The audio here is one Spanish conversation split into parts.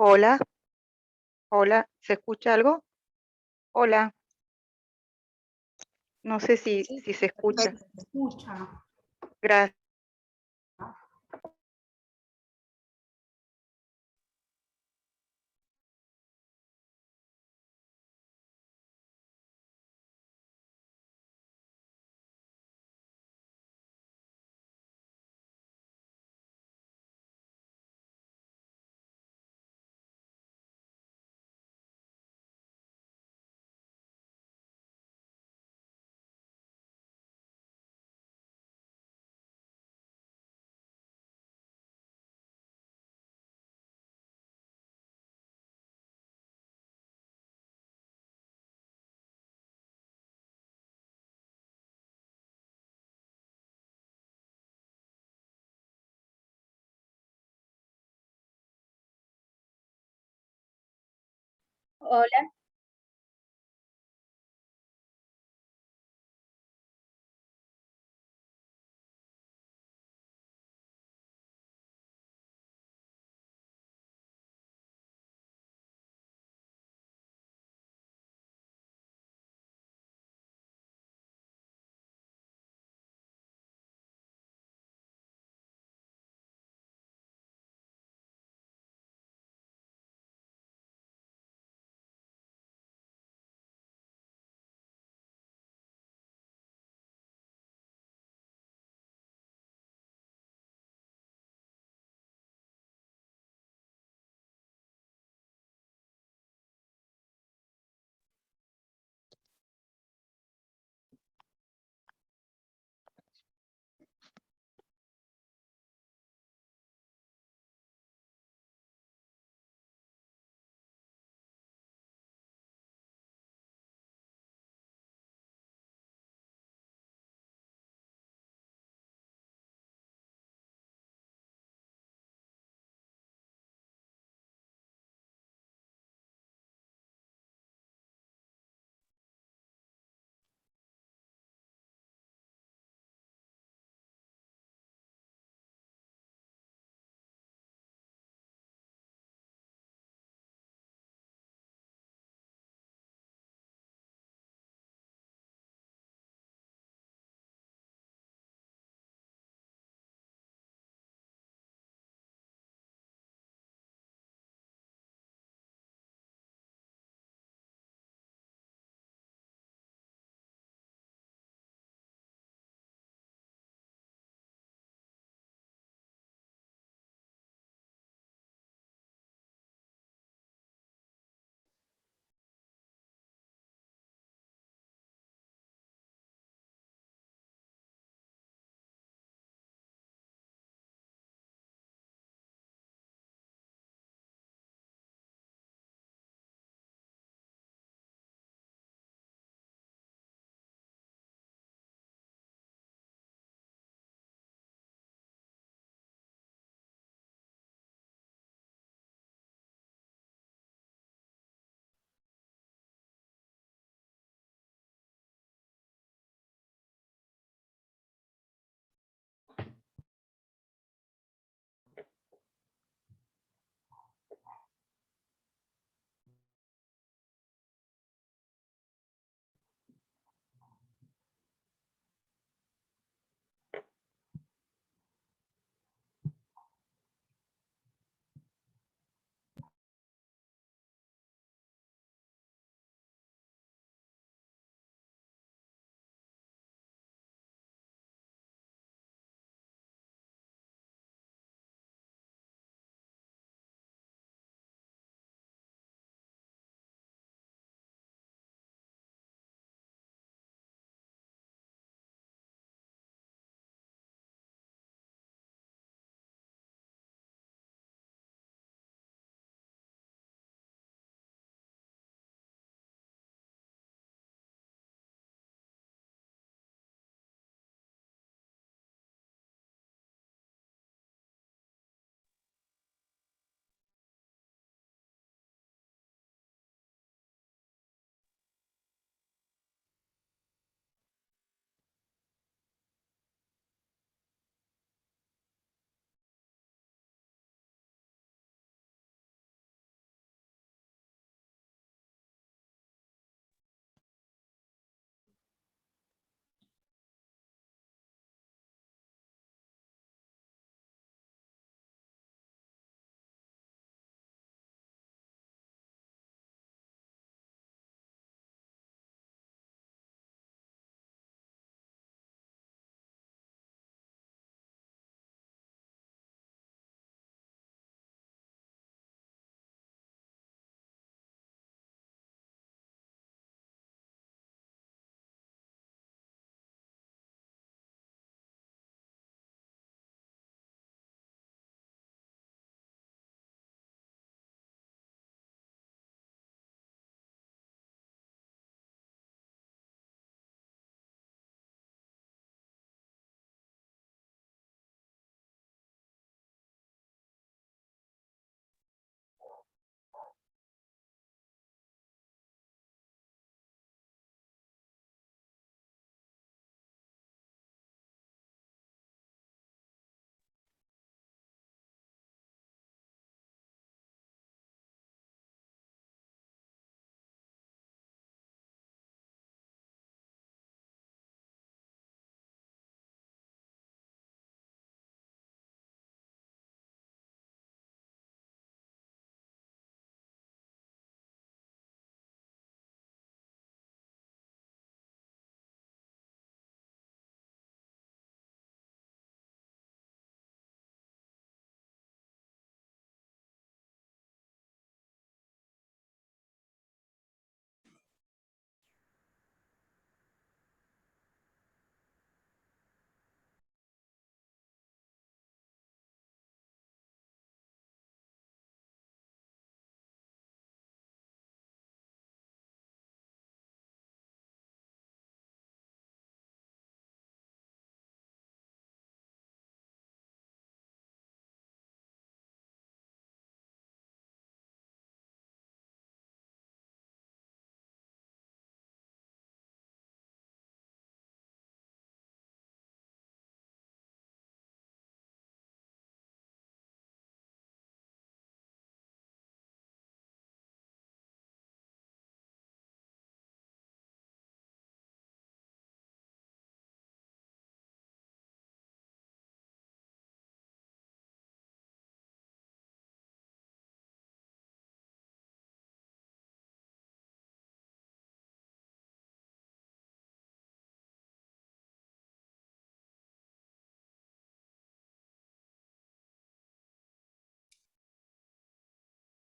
Hola, hola, ¿se escucha algo? Hola, no sé si, Sí, si se escucha. perfecto, se escucha. Gracias. Hola,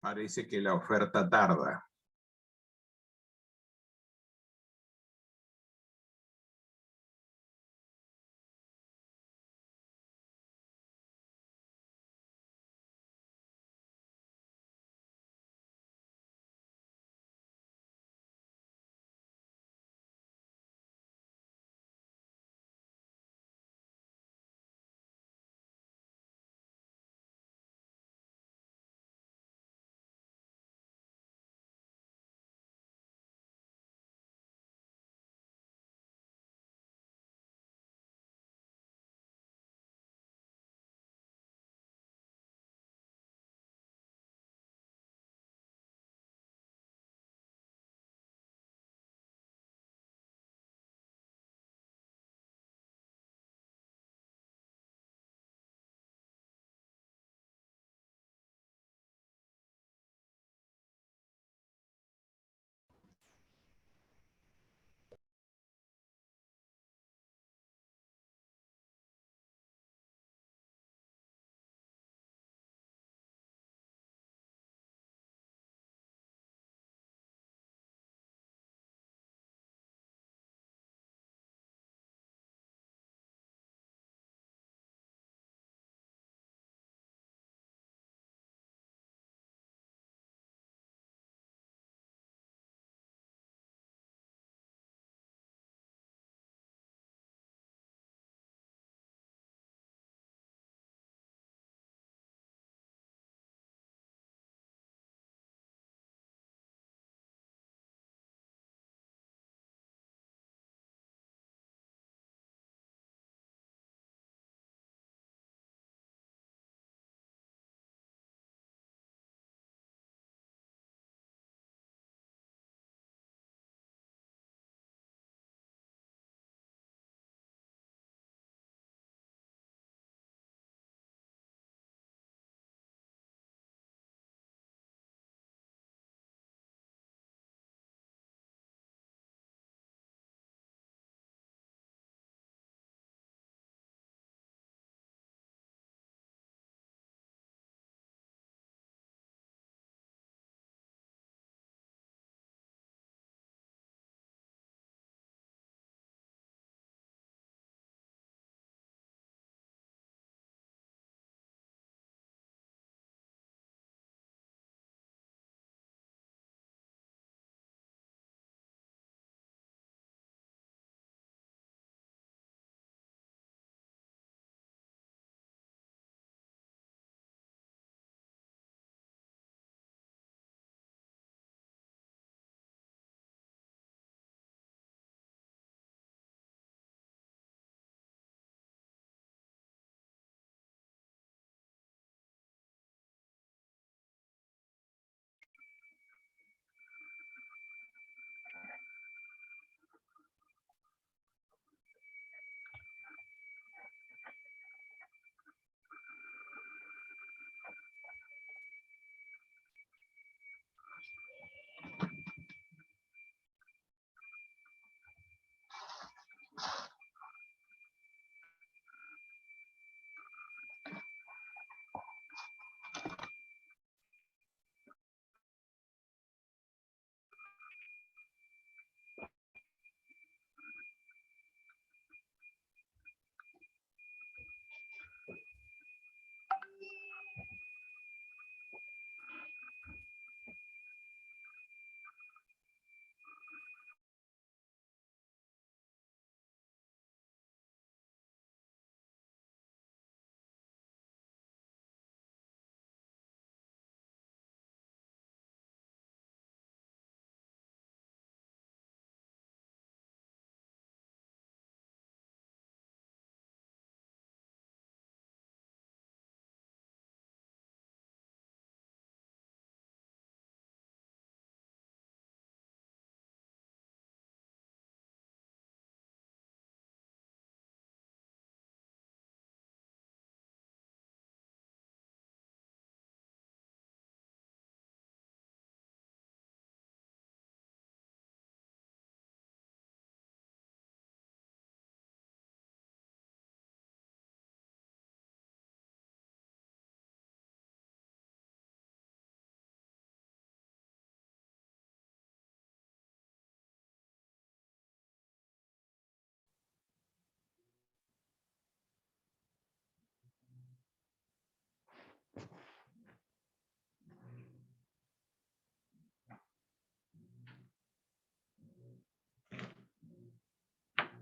Parece que la oferta tarda.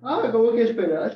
Ah, ¿cómo que esperas?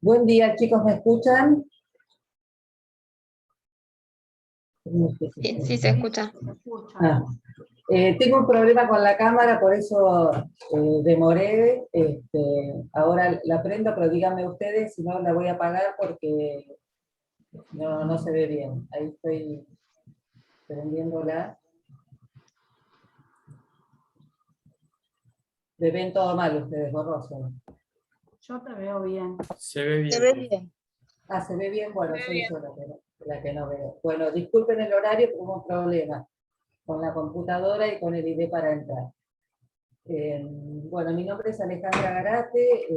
Buen día, chicos, ¿me escuchan? Sí, sí se escucha. Ah, tengo un problema con la cámara, por eso demoré. Ahora la prendo, pero díganme ustedes, si no la voy a apagar porque no se ve bien. Ahí estoy prendiéndola. Le ven todo mal ustedes, borroso. Yo te veo bien. Se ve bien. Se ve bien. Ah, ¿se ve bien? Bueno, Se ve soy bien. yo la que no veo. Bueno, disculpen el horario, pero hubo un problema con la computadora y con el ID para entrar. Bueno, mi nombre es Alejandra Garate,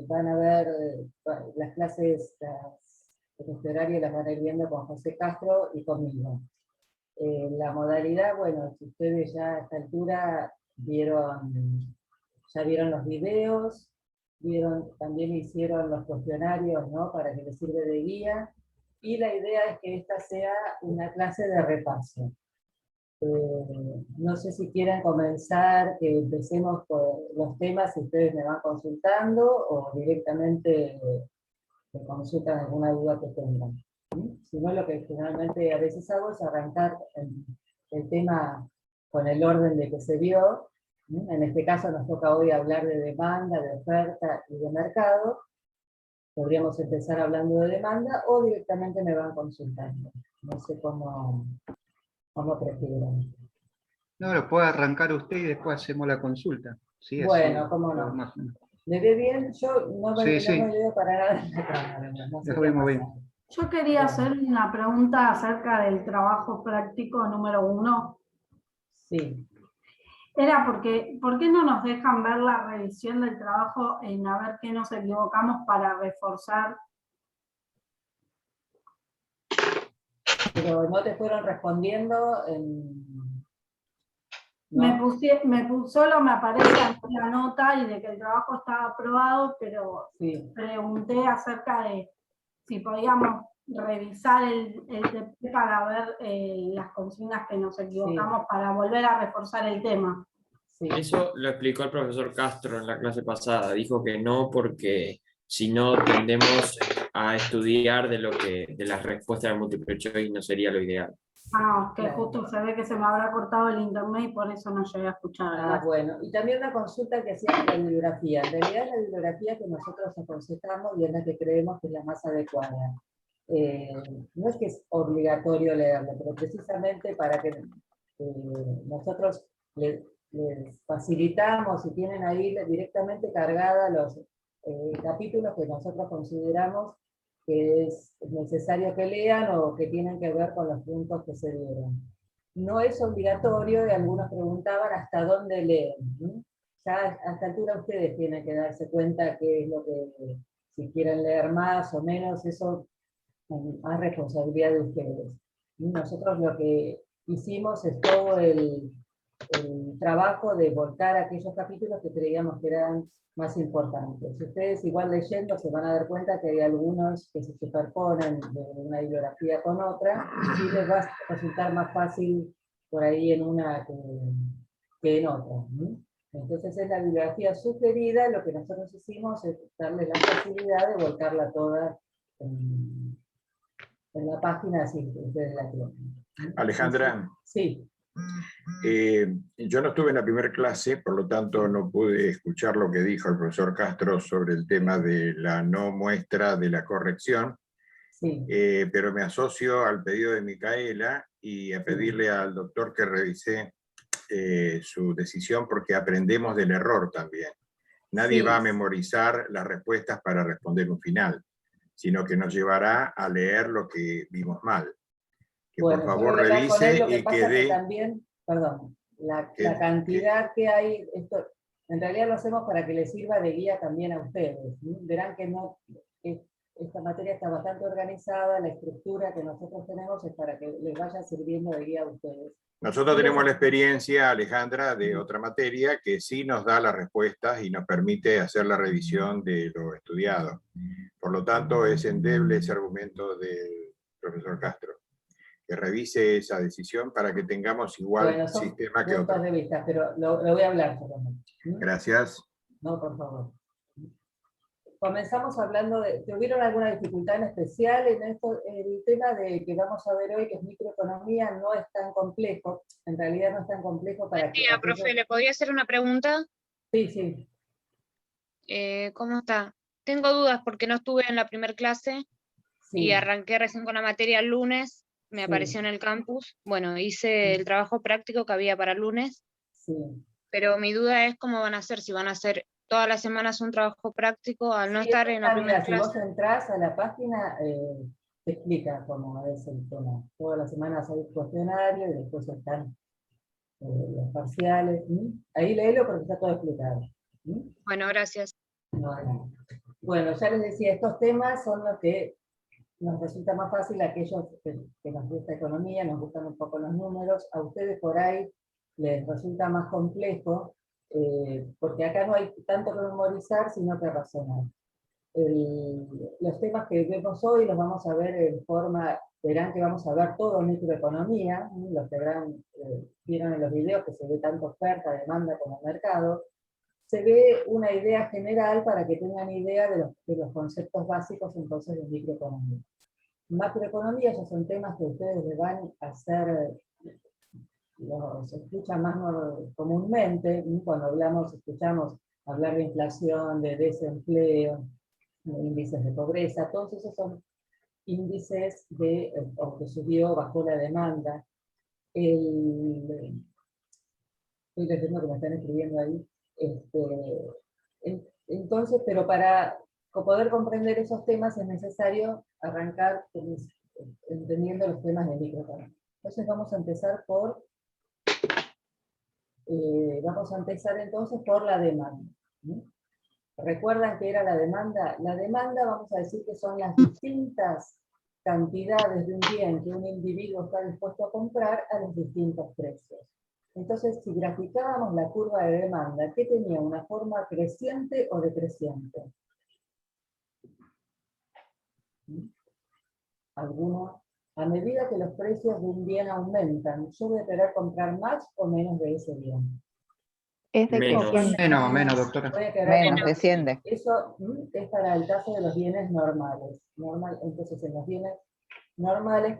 van a ver las clases, en este horario las van a ir viendo con José Castro y conmigo. La modalidad, bueno, si ustedes ya a esta altura ya vieron los videos, también hicieron los cuestionarios, ¿no? Para que les sirva de guía, y la idea es que esta sea una clase de repaso. No sé si quieren comenzar, que empecemos por los temas y ustedes me van consultando, o directamente me consultan alguna duda que tengan. Si no, lo que generalmente a veces hago es arrancar el tema con el orden de que se vio. En este caso nos toca hoy hablar de demanda, de oferta y de mercado. Podríamos empezar hablando de demanda o directamente me van consultando. No sé cómo prefieran. No, lo puede arrancar usted y después hacemos la consulta. Sí, Bueno, así, cómo no. todo más o menos. ¿Me ve bien? Yo no me, Sí, no me veo para nada en la cámara. No sé Lo qué vemos pasa. bien. Yo quería hacer una pregunta acerca del trabajo práctico número 1. Sí. Era porque, ¿por qué no nos dejan ver la revisión del trabajo en a ver qué nos equivocamos para reforzar? Pero no te fueron respondiendo ¿no? Solo me aparece la nota y de que el trabajo estaba aprobado, pero Sí. pregunté acerca de si podíamos revisar el TP para ver las consignas que nos equivocamos, para volver a reforzar el tema. Sí. Eso lo explicó el profesor Castro en la clase pasada. Dijo que no, porque si no tendemos a estudiar de las respuestas de múltiple choice, no sería lo ideal. Ah, que Claro. justo se ve que se me habrá cortado el internet y por eso no llegué a escuchar. Ah, bueno. Y también una consulta que hacían de la bibliografía. En realidad es la bibliografía que nosotros aconsejamos y es la que creemos que es la más adecuada. No es que es obligatorio leerla, pero precisamente para que nosotros les facilitamos y tienen ahí directamente cargada los capítulos que nosotros consideramos que es necesario que lean o que tienen que ver con los puntos que se dieron. No es obligatorio y algunos preguntaban hasta dónde leen. Ya a esta altura ustedes tienen que darse cuenta qué es lo que, si quieren leer más o menos, eso es más responsabilidad de ustedes. Nosotros lo que hicimos es todo el trabajo de volcar aquellos capítulos que creíamos que eran más importantes. Ustedes igual leyendo se van a dar cuenta que hay algunos que se superponen de una bibliografía con otra y les va a resultar más fácil por ahí en una que en otra. Entonces es la bibliografía sugerida, lo que nosotros hicimos es darle la facilidad de volcarla toda en la página, así que ustedes la tienen. Alejandra, Sí. yo no estuve en la primera clase, por lo tanto no pude escuchar lo que dijo el profesor Castro sobre el tema de la no muestra de la corrección, Sí. pero me asocio al pedido de Micaela y a pedirle al doctor que revise su decisión, porque aprendemos del error también. Nadie Sí. va a memorizar las respuestas para responder un final, sino que nos llevará a leer lo que vimos mal. Que Bueno, por favor yo voy a hablar con él, revise lo que y pasa que que dé... también, perdón, la cantidad que hay, esto, en realidad lo hacemos para que les sirva de guía también a ustedes. Verán que no, esta materia está bastante organizada, la estructura que nosotros tenemos es para que les vaya sirviendo de guía a ustedes. Nosotros tenemos la experiencia, Alejandra, de otra materia que sí nos da las respuestas y nos permite hacer la revisión de lo estudiado. Por lo tanto, es endeble ese argumento del profesor Castro, que revise esa decisión para que tengamos igual Bueno, son sistema que puntos otros. de vista, pero lo voy a hablar solamente. Gracias. No, por favor. Comenzamos hablando de, ¿tuvieron alguna dificultad en especial en esto? El tema de que vamos a ver hoy, que es microeconomía, no es tan complejo, en realidad no es tan complejo para que... Tía, profe, ¿le podría hacer una pregunta? Sí, sí. ¿Cómo está? Tengo dudas porque no estuve en la primera clase Sí. y arranqué recién con la materia el lunes, me Sí. apareció en el campus. Bueno, hice el trabajo práctico que había para el lunes, Sí. pero mi duda es cómo van a hacer, si van a hacer todas las semanas un trabajo práctico al no Sí, estar en la primera mira, si vos clase. entrás a la página, te explica cómo es el tema. Todas las semanas hay un cuestionario y después están los parciales. Ahí léelo porque está todo explicado. Bueno, gracias. No. Bueno, ya les decía, estos temas son los que nos resulta más fácil a aquellos que nos gusta economía, nos gustan un poco los números. A ustedes por ahí les resulta más complejo, porque acá no hay tanto que memorizar, sino que razonar. Los temas que vemos hoy los vamos a ver en forma, verán que vamos a ver todo microeconomía, los que vieron en los videos que se ve tanto oferta, demanda como mercado. Se ve una idea general para que tengan idea de los conceptos básicos entonces de microeconomía. Macroeconomía ya son temas que ustedes le van a hacer, los escuchan más comúnmente, cuando escuchamos hablar de inflación, de desempleo, de índices de pobreza, todos esos son índices de, o que subió, bajó la demanda. Estoy leyendo que me están escribiendo ahí. Entonces, pero para poder comprender esos temas es necesario arrancar entendiendo los temas de microeconomía. Entonces vamos a empezar entonces por la demanda. ¿Recuerdan qué era la demanda? La demanda, vamos a decir que son las distintas cantidades de un bien que un individuo está dispuesto a comprar a los distintos precios. Entonces, si graficábamos la curva de demanda, ¿qué tenía? ¿Una forma creciente o decreciente? Alguno, a medida que los precios de un bien aumentan, ¿yo voy a querer comprar más o menos de ese bien? Es Menos. decreciente. Menos, doctora. Voy a querer Menos, comprar- desciende. Eso es para el caso de los bienes normales. Entonces, en los bienes normales,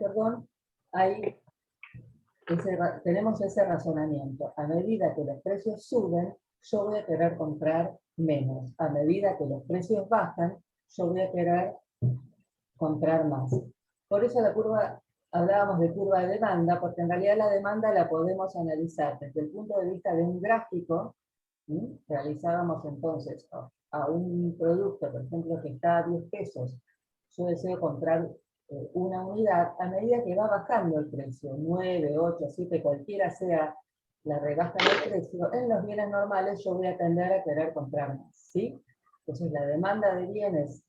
tenemos ese razonamiento. A medida que los precios suben, yo voy a querer comprar menos. A medida que los precios bajan, yo voy a querer comprar más. Por eso hablábamos de curva de demanda, porque en realidad la demanda la podemos analizar desde el punto de vista de un gráfico. Realizábamos entonces a un producto, por ejemplo, que está a 10 pesos, yo deseo comprar una unidad, a medida que va bajando el precio, 9, 8, 7, cualquiera sea la rebaja del precio, en los bienes normales yo voy a tender a querer comprar más, ¿sí? Entonces la demanda de bienes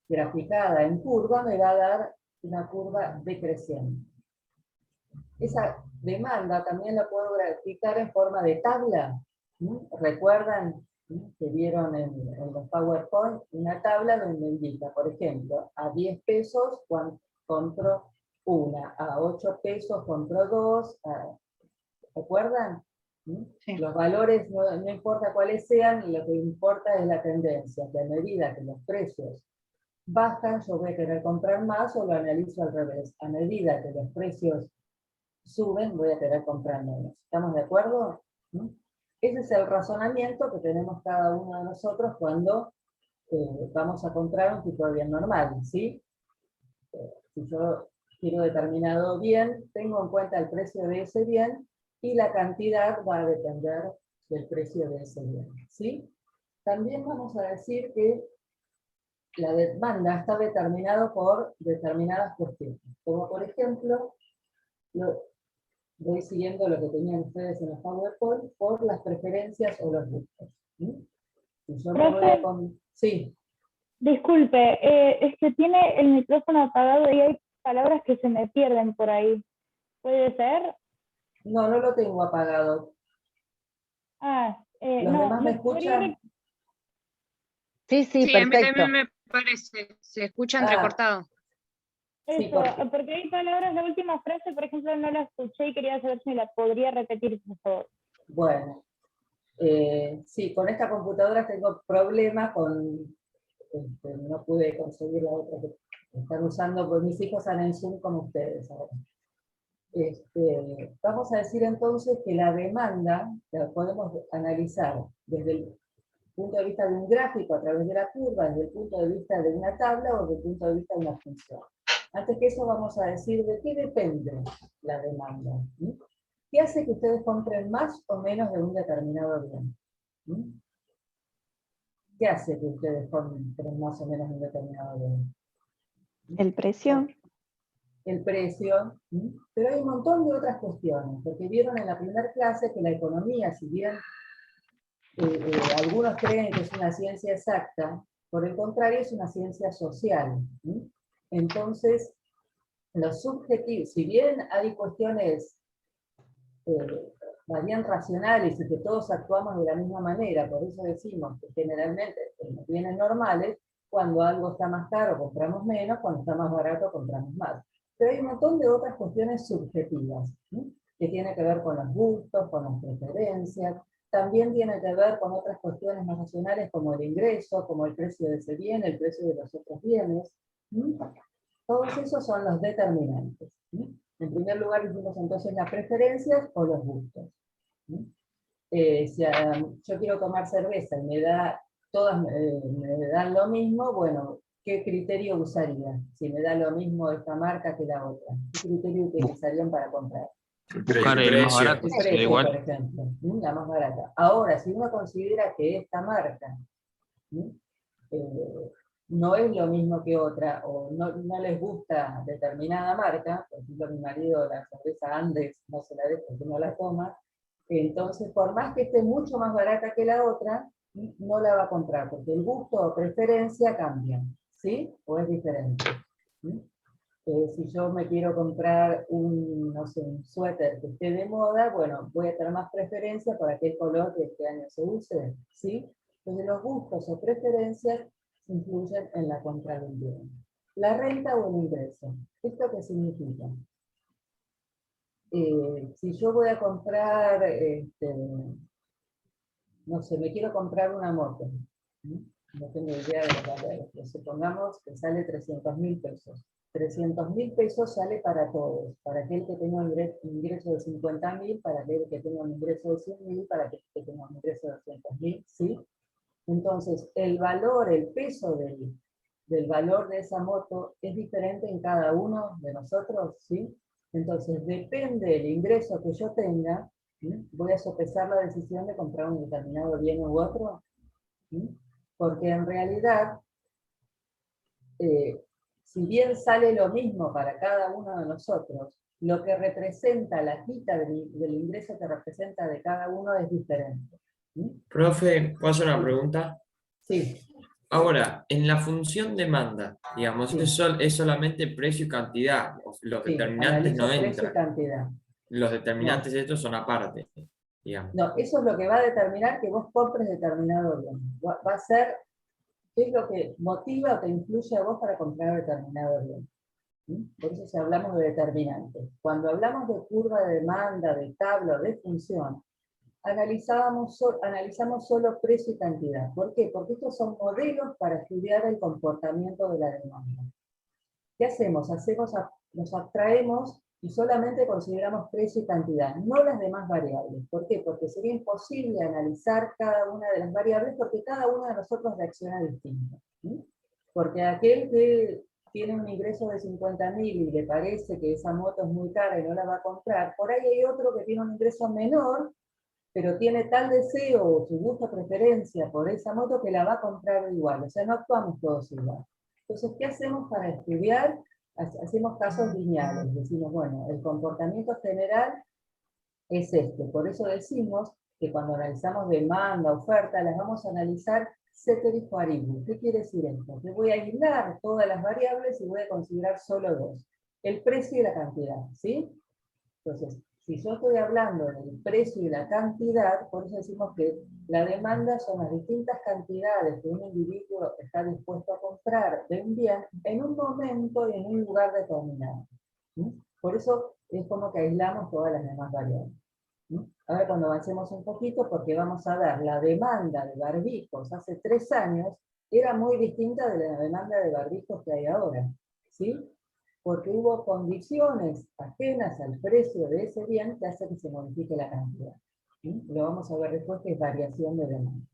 graficada en curva me va a dar una curva decreciente. Esa demanda también la puedo graficar en forma de tabla. ¿Recuerdan que vieron en los PowerPoint una tabla donde indica, por ejemplo, a 10 pesos compro una, a 8 pesos compro dos, ¿recuerdan? Sí. Los valores, no importa cuáles sean, lo que importa es la tendencia, que a medida que los precios bajan, yo voy a querer comprar más, o lo analizo al revés. A medida que los precios suben, voy a querer comprar menos. ¿Estamos de acuerdo? Ese es el razonamiento que tenemos cada uno de nosotros cuando vamos a comprar un tipo de bien normal, ¿sí? Si yo quiero determinado bien, tengo en cuenta el precio de ese bien y la cantidad va a depender del precio de ese bien, ¿sí? También vamos a decir que la demanda está determinada por determinadas cuestiones, como por ejemplo, voy siguiendo lo que tenían ustedes en los PowerPoint por las preferencias o los gustos. Si yo me voy a sí. Disculpe, es que tiene el micrófono apagado y hay palabras que se me pierden por ahí. ¿Puede ser? No, no lo tengo apagado. ¿Los No, demás me escuchan? Sí, sí, Sí, a mí perfecto. también me parece, se escucha entrecortado. Sí, Eso, porque hay palabras, la última frase, por ejemplo, no la escuché y quería saber si me la podría repetir, por favor. Bueno, sí, con esta computadora tengo problemas no pude conseguir la otra que están usando, porque mis hijos están en Zoom como ustedes ahora. Vamos a decir entonces que la demanda la podemos analizar desde el punto de vista de un gráfico a través de la curva, desde el punto de vista de una tabla o desde el punto de vista de una función. Antes que eso vamos a decir de qué depende la demanda. ¿Qué hace que ustedes compren más o menos de un determinado bien? ¿Qué hace que ustedes compren más o menos un determinado bien? El precio. El precio, ¿sí? Pero hay un montón de otras cuestiones, porque vieron en la primera clase que la economía, si bien algunos creen que es una ciencia exacta, por el contrario es una ciencia social, ¿sí? Entonces, los subjetivos, si bien hay cuestiones más bien racionales y que todos actuamos de la misma manera, por eso decimos que generalmente en los bienes normales, cuando algo está más caro compramos menos, cuando está más barato compramos más. Pero hay un montón de otras cuestiones subjetivas, ¿sí? Que tiene que ver con los gustos, con las preferencias, también tiene que ver con otras cuestiones más racionales como el ingreso, como el precio de ese bien, el precio de los otros bienes. ¿Sí? Todos esos son los determinantes. ¿Sí? En primer lugar dijimos entonces las preferencias o los gustos. ¿Sí? Si yo quiero tomar cerveza y todas me dan lo mismo, bueno, ¿qué criterio usaría? Si me da lo mismo esta marca que la otra. ¿Qué criterio utilizarían para comprar? Buscar el más barato, El si da precio, por igual. ejemplo, la más barata. Ahora, si uno considera que esta marca no es lo mismo que otra, o no les gusta determinada marca, por ejemplo, mi marido la cerveza Andes no se la deja porque no la toma, entonces por más que esté mucho más barata que la otra, no la va a comprar, porque el gusto o preferencia cambia, ¿sí? O es diferente. ¿Sí? Si yo me quiero comprar no sé, un suéter que esté de moda, bueno, voy a tener más preferencia por aquel color que este año se use, ¿sí? Entonces los gustos o preferencias influyen en la compra del bien. La renta o el ingreso. ¿Esto qué significa? Si yo voy a comprar, no sé, me quiero comprar una moto, ¿sí? No tengo idea de los valores, pero supongamos que sale 300.000 pesos. 300.000 pesos sale para todos, para aquel que tenga un ingreso de 50.000, para aquel que tenga un ingreso de 100.000, para aquel que tenga un ingreso de 200.000, ¿sí? Entonces, el valor, el peso del valor de esa moto es diferente en cada uno de nosotros, ¿sí? Entonces, depende del ingreso que yo tenga, ¿sí? Voy a sopesar la decisión de comprar un determinado bien u otro, ¿sí? Porque en realidad, si bien sale lo mismo para cada uno de nosotros, lo que representa la quita del ingreso que representa de cada uno es diferente. ¿Sí? Profe, ¿puedo hacer una pregunta? Sí. Ahora, en la función demanda, digamos, Sí. es solamente precio y cantidad. Los Sí, determinantes no analizo precio y entran. cantidad. Los determinantes de estos son aparte, digamos. No, eso es lo que va a determinar que vos compres determinado bien. Va a ser, ¿qué es lo que motiva o te influye a vos para comprar determinado bien? ¿Sí? Por eso si hablamos de determinantes. Cuando hablamos de curva de demanda, de tabla o de función, analizamos solo precio y cantidad. ¿Por qué? Porque estos son modelos para estudiar el comportamiento de la demanda. ¿Qué hacemos? Nos abstraemos y solamente consideramos precio y cantidad, no las demás variables. ¿Por qué? Porque sería imposible analizar cada una de las variables porque cada uno de nosotros reacciona distinto. ¿Sí? Porque aquel que tiene un ingreso de 50.000 y le parece que esa moto es muy cara y no la va a comprar, por ahí hay otro que tiene un ingreso menor, pero tiene tal deseo o su gusto preferencia por esa moto que la va a comprar igual. O sea, no actuamos todos igual. Entonces, ¿qué hacemos para estudiar? Hacemos casos lineales. Decimos, bueno, el comportamiento general es este. Por eso decimos que cuando analizamos demanda, oferta, las vamos a analizar ceteris paribus. ¿Qué quiere decir esto? Que voy a aislar todas las variables y voy a considerar solo dos. El precio y la cantidad, ¿sí? Entonces, si yo estoy hablando del precio y la cantidad, por eso decimos que la demanda son las distintas cantidades que un individuo está dispuesto a comprar de un bien en un momento y en un lugar determinado. ¿Sí? Por eso es como que aislamos todas las demás variables. ¿Sí? Ahora cuando avancemos un poquito, porque vamos a ver, la demanda de barbijos hace 3 años era muy distinta de la demanda de barbijos que hay ahora. ¿Sí? Porque hubo condiciones ajenas al precio de ese bien que hacen que se modifique la cantidad. ¿Sí? Lo vamos a ver después, que es variación de demanda.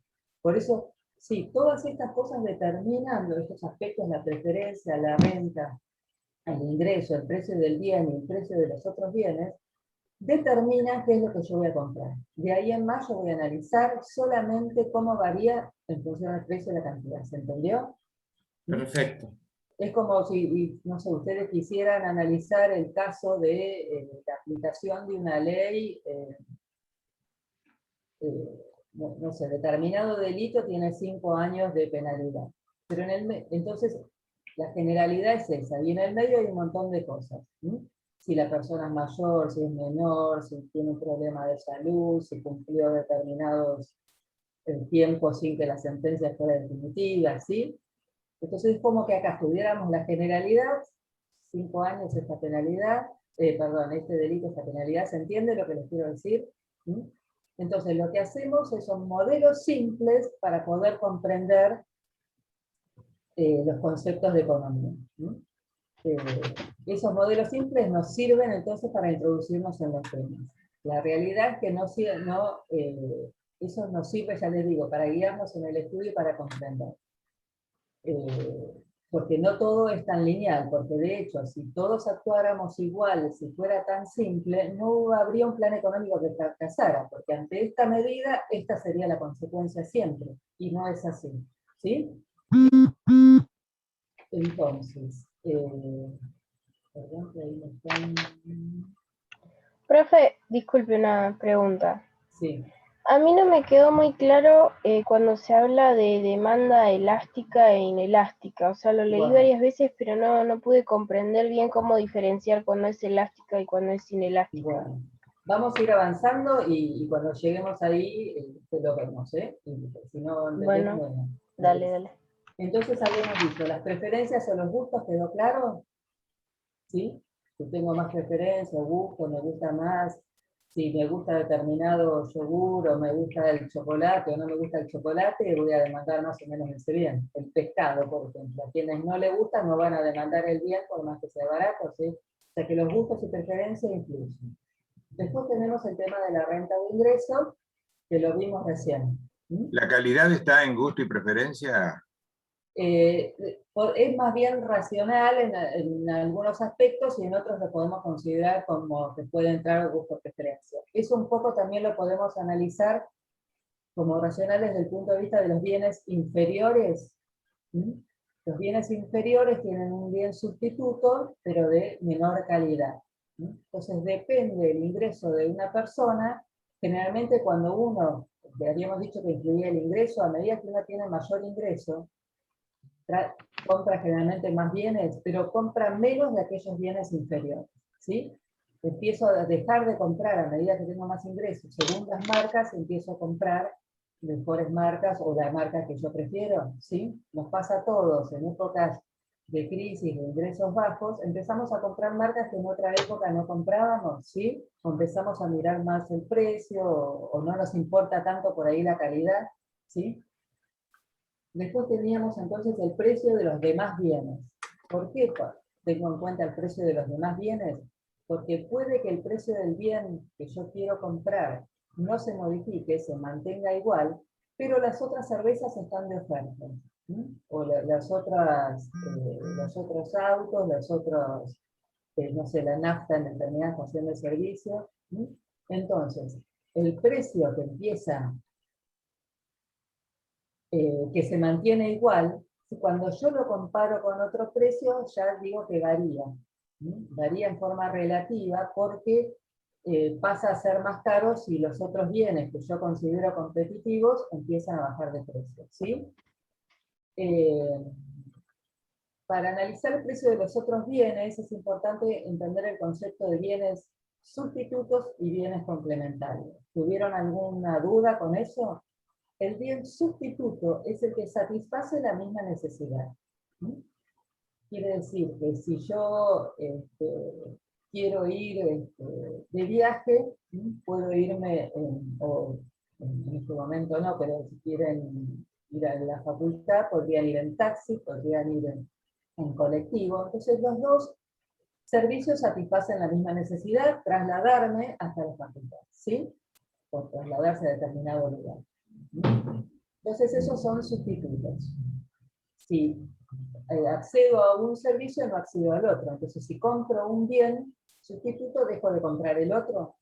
Por eso, sí, todas estas cosas determinan estos aspectos, la preferencia, la renta, el ingreso, el precio del bien y el precio de los otros bienes, determinan qué es lo que yo voy a comprar. De ahí en más yo voy a analizar solamente cómo varía en función del precio y la cantidad. ¿Se entendió? Perfecto. Es como si, no sé, ustedes quisieran analizar el caso de la aplicación de una ley, no sé, determinado delito tiene 5 años de penalidad. Pero entonces, la generalidad es esa, y en el medio hay un montón de cosas. Si la persona es mayor, si es menor, si tiene un problema de salud, si cumplió determinados tiempos sin que la sentencia fuera definitiva, ¿sí? Entonces es como que acá estudiáramos la generalidad, 5 años esta penalidad, perdón, este delito, esta penalidad, ¿se entiende lo que les quiero decir? Entonces lo que hacemos son modelos simples para poder comprender los conceptos de economía. Esos modelos simples nos sirven entonces para introducirnos en los temas. La realidad es que eso nos sirve, ya les digo, para guiarnos en el estudio y para comprender. Porque no todo es tan lineal, porque de hecho, si todos actuáramos igual, si fuera tan simple, no habría un plan económico que fracasara, porque ante esta medida, esta sería la consecuencia siempre, y no es así. ¿Sí? Entonces, perdón, que ahí me están... Profe, disculpe una pregunta. Sí. A mí no me quedó muy claro cuando se habla de demanda elástica e inelástica. O sea, lo leí varias veces, pero no pude comprender bien cómo diferenciar cuando es elástica y cuando es inelástica. Bueno, vamos a ir avanzando y cuando lleguemos ahí, lo vemos, ¿eh? Y si no, bueno, dale. Entonces habíamos dicho, las preferencias o los gustos, ¿quedó claro? ¿Sí? Si tengo más preferencia, gusto, me gusta más, si me gusta determinado yogur, o me gusta el chocolate, o no me gusta el chocolate, voy a demandar más o menos ese bien. El pescado, por ejemplo. A quienes no le gusta no van a demandar el bien, por más que sea barato, ¿sí? O sea que los gustos y preferencias influyen. Después tenemos el tema de la renta de ingreso, que lo vimos recién. ¿La calidad está en gusto y preferencia? Es más bien racional en algunos aspectos y en otros lo podemos considerar como que puede entrar gusto preferencia. Eso un poco también lo podemos analizar como racional desde el punto de vista de los bienes inferiores. Los bienes inferiores tienen un bien sustituto, pero de menor calidad. Entonces depende del ingreso de una persona. Generalmente cuando uno, habíamos dicho que incluía el ingreso, a medida que uno tiene mayor ingreso, compra generalmente más bienes, pero compra menos de aquellos bienes inferiores, ¿sí? Empiezo a dejar de comprar a medida que tengo más ingresos. Según las marcas, empiezo a comprar mejores marcas o la marca que yo prefiero, ¿sí? Nos pasa a todos, en épocas de crisis, de ingresos bajos, empezamos a comprar marcas que en otra época no comprábamos, ¿sí? O empezamos a mirar más el precio, o no nos importa tanto por ahí la calidad, ¿sí? Después teníamos entonces el precio de los demás bienes. ¿Por qué tengo en cuenta el precio de los demás bienes? Porque puede que el precio del bien que yo quiero comprar no se modifique, se mantenga igual, pero las otras cervezas están de oferta. O los otros autos, los otros, no sé, la nafta en determinada estación de servicio. Entonces, el precio que empieza que se mantiene igual, cuando yo lo comparo con otro precio, ya digo que varía. Varía en forma relativa porque pasa a ser más caro si los otros bienes que yo considero competitivos empiezan a bajar de precio. ¿Sí? Para analizar el precio de los otros bienes es importante entender el concepto de bienes sustitutos y bienes complementarios. ¿Tuvieron alguna duda con eso? El bien sustituto es el que satisface la misma necesidad. Quiere decir que si yo quiero ir de viaje, puedo irme, o en este momento no, pero si quieren ir a la facultad, podrían ir en taxi, podrían ir en colectivo. Entonces los dos servicios satisfacen la misma necesidad, trasladarme hasta la facultad, ¿sí? Por trasladarse a determinado lugar. Entonces esos son sustitutos. Si accedo a un servicio, no accedo al otro. Entonces si compro un bien sustituto, dejo de comprar el otro.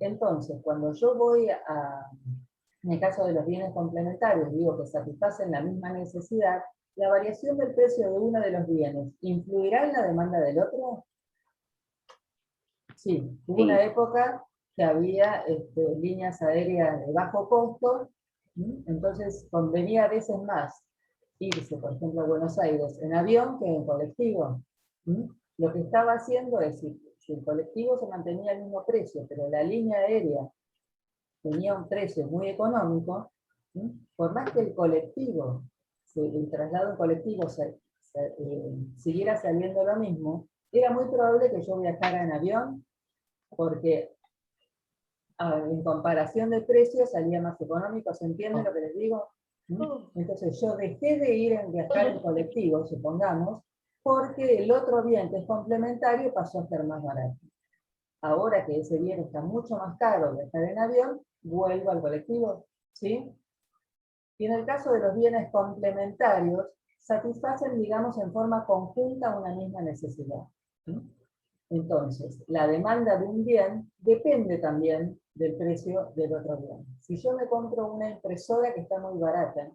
Entonces, cuando yo voy en el caso de los bienes complementarios, digo que satisfacen la misma necesidad, ¿la variación del precio de uno de los bienes influirá en la demanda del otro? Sí, hubo una época que había líneas aéreas de bajo costo, entonces convenía a veces más irse, por ejemplo, a Buenos Aires en avión que en colectivo. Lo que estaba haciendo es, si el colectivo se mantenía al mismo precio, pero la línea aérea tenía un precio muy económico, por más que el colectivo, el traslado en colectivo siguiera saliendo lo mismo, era muy probable que yo viajara en avión, porque en comparación de precios salía más económico. ¿Se entiende lo que les digo? Entonces yo dejé de viajar en colectivo, supongamos, porque el otro bien que es complementario pasó a ser más barato. Ahora que ese bien está mucho más caro viajar en avión, vuelvo al colectivo, ¿sí? Y en el caso de los bienes complementarios, satisfacen, digamos, en forma conjunta una misma necesidad. Entonces, la demanda de un bien depende también del precio del otro bien. Si yo me compro una impresora que está muy barata,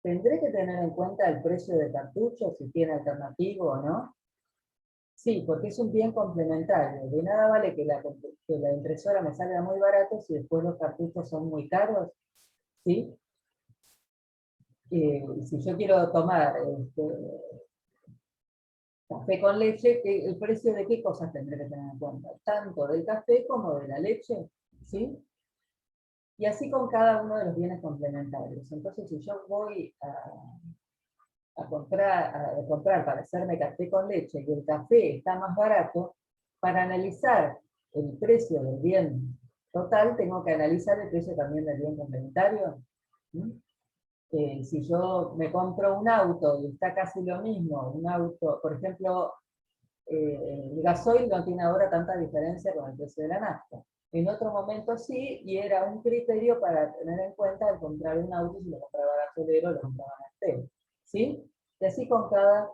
¿tendré que tener en cuenta el precio de cartucho, si tiene alternativo o no? Sí, porque es un bien complementario. De nada vale que la impresora me salga muy barato si después los cartuchos son muy caros, ¿sí? Si yo quiero tomar café con leche, ¿el precio de qué cosas tendré que tener en cuenta? Tanto del café como de la leche, ¿sí? Y así con cada uno de los bienes complementarios. Entonces, si yo voy a comprar para hacerme café con leche y el café está más barato, para analizar el precio del bien total, tengo que analizar el precio también del bien complementario. Si yo me compro un auto y está casi lo mismo, un auto, por ejemplo, el gasoil no tiene ahora tanta diferencia con el precio de la nafta. En otro momento sí, y era un criterio para tener en cuenta al comprar un auto, si lo compraba gasolero o lo compraba naftero, ¿sí? Y así con cada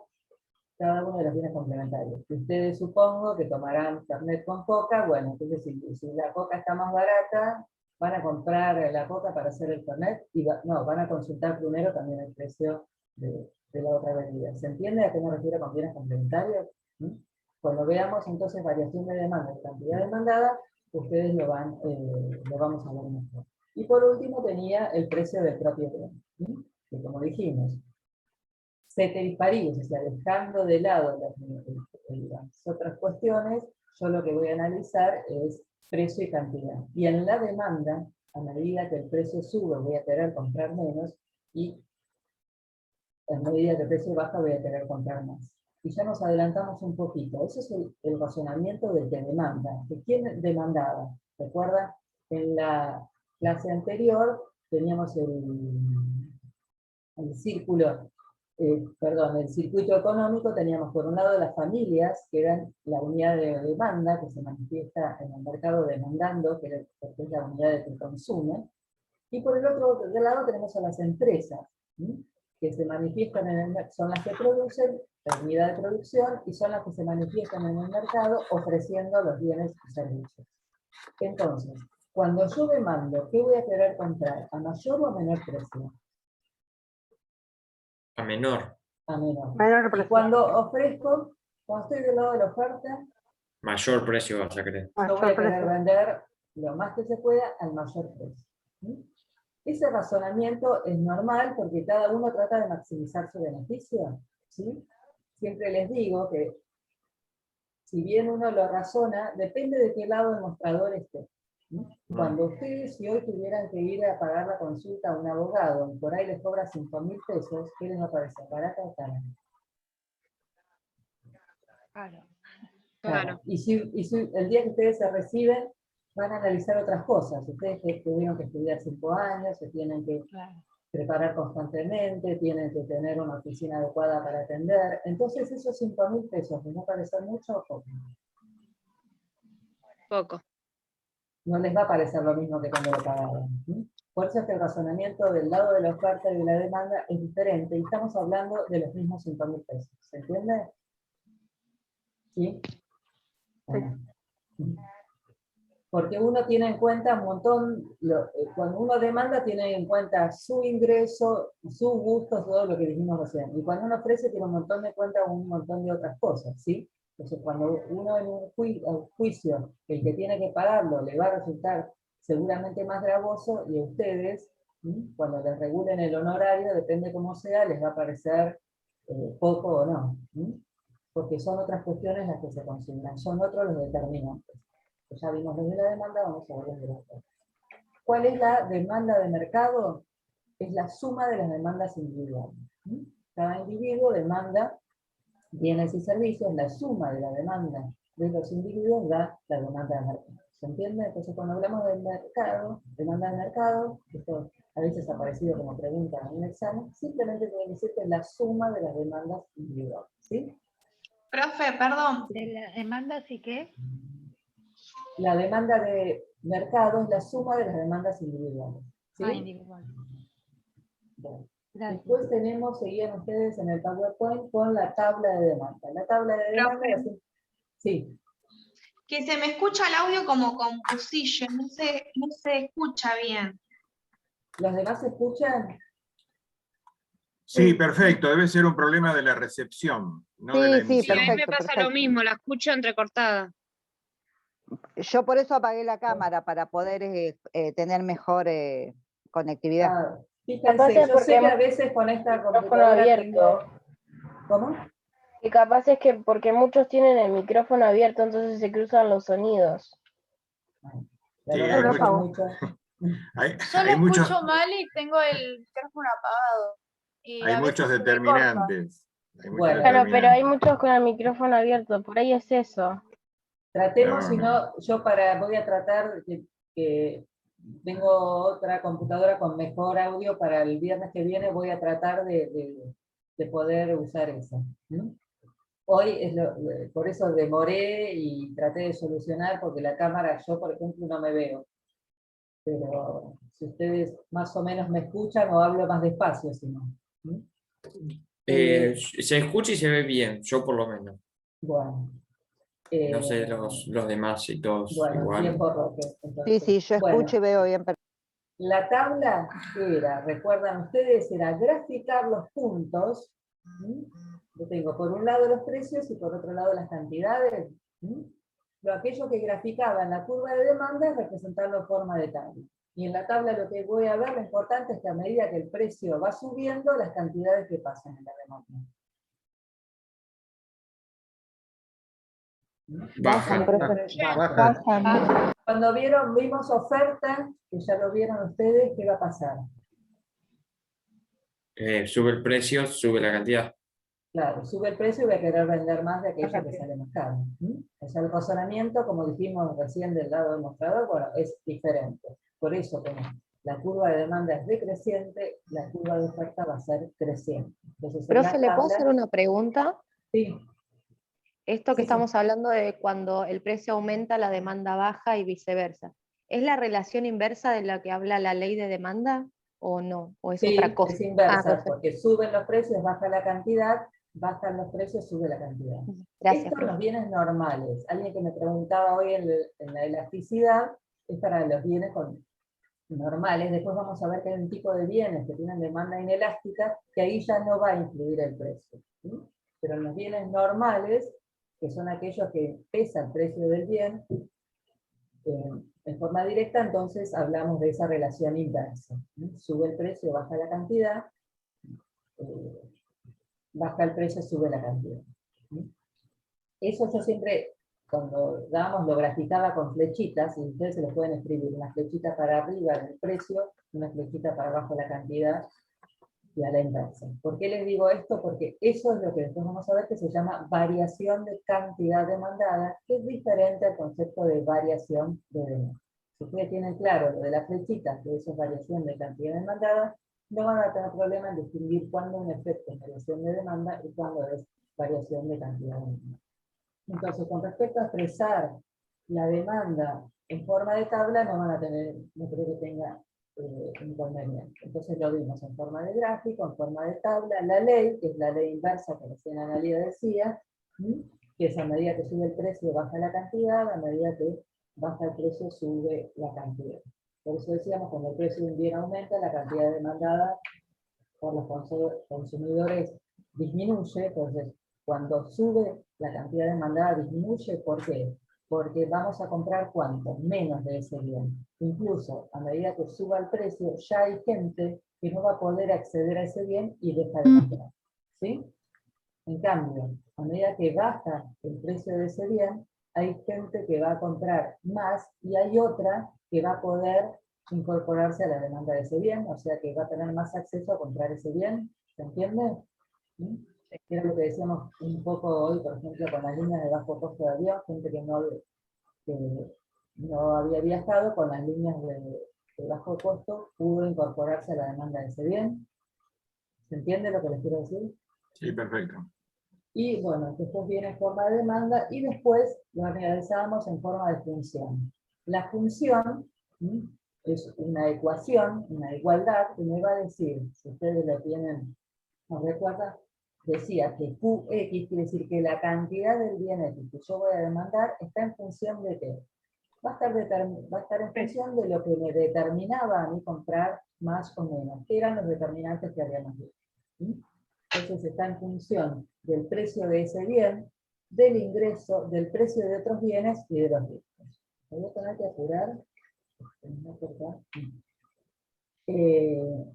uno de los bienes complementarios. Ustedes supongo que tomarán Fernet con coca, bueno, entonces si la coca está más barata, van a comprar la coca para hacer el Fernet, y van a consultar primero también el precio de la otra bebida. ¿Se entiende a qué me refiero con bienes complementarios? Cuando veamos entonces variación de demanda y cantidad demandada, ustedes lo vamos a ver mejor. Y por último tenía el precio del propio bien, que como dijimos, ceteris paribus, o sea, dejando de lado las otras cuestiones, yo lo que voy a analizar es precio y cantidad. Y en la demanda, a medida que el precio sube, voy a querer comprar menos, y a medida que el precio baja, voy a querer comprar más. Y ya nos adelantamos un poquito. Eso es el razonamiento del que demanda. ¿De quién demandaba? ¿Recuerdan? En la clase anterior teníamos el círculo, el circuito económico. Teníamos por un lado las familias, que eran la unidad de demanda, que se manifiesta en el mercado demandando, que es la unidad de que consume. Y por el otro lado tenemos a las empresas, que se manifiestan son las que producen, la unidad de producción, y son las que se manifiestan en el mercado ofreciendo los bienes y servicios. Entonces, cuando yo demando, ¿qué voy a querer comprar? ¿A mayor o a menor precio? A menor. A menor. Menor Y precio. cuando estoy del lado de la oferta, Mayor precio vas a querer. yo voy a querer vender lo más que se pueda al mayor precio. Ese razonamiento es normal porque cada uno trata de maximizar su beneficio, ¿sí? Siempre les digo que si bien uno lo razona, depende de qué lado del mostrador esté. Cuando ustedes, si hoy tuvieran que ir a pagar la consulta a un abogado y por ahí les cobra 5.000 pesos, ¿qué les va a parecer? ¿Barata o cara? Claro. Y si el día que ustedes se reciben, van a analizar otras cosas. Ustedes que tuvieron que estudiar 5 años, se tienen que preparar constantemente, tienen que tener una oficina adecuada para atender. Entonces esos 5.000 pesos, ¿les va a parecer mucho o poco? Poco. No les va a parecer lo mismo que cuando lo pagaban. Por eso es que el razonamiento del lado de la oferta y de la demanda es diferente, y estamos hablando de los mismos 5.000 pesos. ¿Se entiende? ¿Sí? Bueno. Porque uno tiene en cuenta un montón, cuando uno demanda tiene en cuenta su ingreso, su gusto, todo lo que dijimos recién. Y cuando uno ofrece tiene un montón de cuenta un montón de otras cosas, ¿sí? Entonces cuando uno en un juicio, el que tiene que pagarlo, le va a resultar seguramente más gravoso, y a ustedes, cuando les regulen el honorario, depende cómo sea, les va a parecer poco o no. Porque son otras cuestiones las que se consignan, son otros los determinantes. Pues ya vimos los de la demanda, vamos a ver los de la oferta. ¿Cuál es la demanda de mercado? Es la suma de las demandas individuales. Cada individuo demanda bienes y servicios, la suma de la demanda de los individuos da la demanda de mercado. ¿Se entiende? Entonces cuando hablamos del mercado, demanda de mercado, esto a veces ha aparecido como pregunta en un examen, simplemente tiene que decir que es la suma de las demandas individuales. ¿Sí? Profe, perdón. ¿De las demandas y qué? La demanda de mercado es la suma de las demandas individuales. ¿Sí? Ah, individual. Bueno. Gracias. Después tenemos, seguían ustedes en el PowerPoint, con la tabla de demanda. La tabla de demanda es así. Sí. Que se me escucha el audio como composition, no se escucha bien. ¿Los demás se escuchan? Sí, perfecto. Debe ser un problema de la recepción, no de la emisión. Sí, a mí me pasa lo mismo, la escucho entrecortada. Yo por eso apagué la cámara, para poder tener mejor conectividad. Ah, fíjense, yo sé que a veces con esta computadora abierto. ¿Cómo? Y capaz es que porque muchos tienen el micrófono abierto, entonces se cruzan los sonidos. Sí, Solo hay muchos, escucho mal y tengo el micrófono apagado. Y hay a veces muchos se me corta. determinantes. Hay muchos Bueno. Claro, pero hay determinantes. muchos con el micrófono abierto, por ahí es eso. Tratemos, No, si no, yo voy a tratar que tengo otra computadora con mejor audio para el viernes que viene, voy a tratar de poder usar esa. Hoy, por eso demoré y traté de solucionar, porque la cámara, yo por ejemplo no me veo. Pero si ustedes más o menos me escuchan o hablo más despacio, si no. Se escucha y se ve bien, yo por lo menos. Bueno. No sé los demás y todos Bueno, igual. tiempo Roque. Entonces. Sí, yo escucho y veo bien. La tabla era, recuerdan ustedes, era graficar los puntos. Yo tengo por un lado los precios y por otro lado las cantidades. Pero aquello que graficaba en la curva de demanda es representarlo en forma de tabla. Y en la tabla lo que voy a ver, lo importante es que a medida que el precio va subiendo, las cantidades que pasan en la demanda. Bajan. Cuando vimos oferta, que ya lo vieron ustedes, ¿qué va a pasar? Sube el precio, sube la cantidad. Claro, sube el precio y voy a querer vender más de aquello que sale más caro. O sea, el razonamiento, como dijimos recién del lado del mostrador, bueno, es diferente. Por eso, como la curva de demanda es decreciente, la curva de oferta va a ser creciente. Entonces, Profe, ¿le puedo hacer una pregunta? Sí. Esto que Sí, estamos hablando de cuando el precio aumenta, la demanda baja y viceversa. ¿Es la relación inversa de la que habla la ley de demanda o no? ¿O es otra cosa? Es inversa, Perfecto. porque suben los precios, baja la cantidad, bajan los precios, sube la cantidad. Gracias, Esto en los bienes normales. Alguien que me preguntaba hoy en la elasticidad, es para los bienes normales. Después vamos a ver que hay un tipo de bienes que tienen demanda inelástica, que ahí ya no va a influir el precio. Pero en los bienes normales, que son aquellos que pesa el precio del bien, en forma directa, entonces hablamos de esa relación inversa. Sube el precio, baja la cantidad, baja el precio, sube la cantidad. Eso yo siempre, cuando dábamos, lo graficaba con flechitas, y ustedes se lo pueden escribir, una flechita para arriba del precio, una flechita para abajo la cantidad, y a la inversa. ¿Por qué les digo esto? Porque eso es lo que después vamos a ver que se llama variación de cantidad demandada, que es diferente al concepto de variación de demanda. Si ustedes tienen claro lo de la flechita, que eso es variación de cantidad demandada, no van a tener problema en distinguir cuándo un efecto es variación de demanda y cuándo es variación de cantidad de demanda. Entonces, con respecto a expresar la demanda en forma de tabla, no van a tener, no creo que tenga inconveniente. Entonces lo vimos en forma de gráfico, en forma de tabla. La ley, que es la ley inversa que recién Analía decía, que es a medida que sube el precio baja la cantidad, a medida que baja el precio, sube la cantidad. Por eso decíamos, cuando el precio de un bien aumenta, la cantidad demandada por los consumidores disminuye. Entonces, cuando sube la cantidad demandada disminuye. ¿Por qué? Porque vamos a comprar ¿cuánto? Menos de ese bien. Incluso a medida que suba el precio, ya hay gente que no va a poder acceder a ese bien y deja de comprar. ¿Sí? En cambio, a medida que baja el precio de ese bien, hay gente que va a comprar más y hay otra que va a poder incorporarse a la demanda de ese bien, o sea que va a tener más acceso a comprar ese bien. ¿Se entiende? ¿Sí? Era lo que decíamos un poco hoy, por ejemplo, con las líneas de bajo costo de avión, gente que no había viajado con las líneas de bajo costo, pudo incorporarse a la demanda de ese bien. ¿Se entiende lo que les quiero decir? Sí, perfecto. Y bueno, después viene en forma de demanda y después lo realizamos en forma de función. La función es una ecuación, una igualdad, que me va a decir, si ustedes lo tienen, ¿no recuerdan? Decía que QX quiere decir que la cantidad del bien X que yo voy a demandar está en función de qué. Va a estar en función de lo que me determinaba a mí comprar más o menos, que eran los determinantes que habíamos visto. Entonces está en función del precio de ese bien, del ingreso, del precio de otros bienes y de los riscos. Me voy a tener que apurar.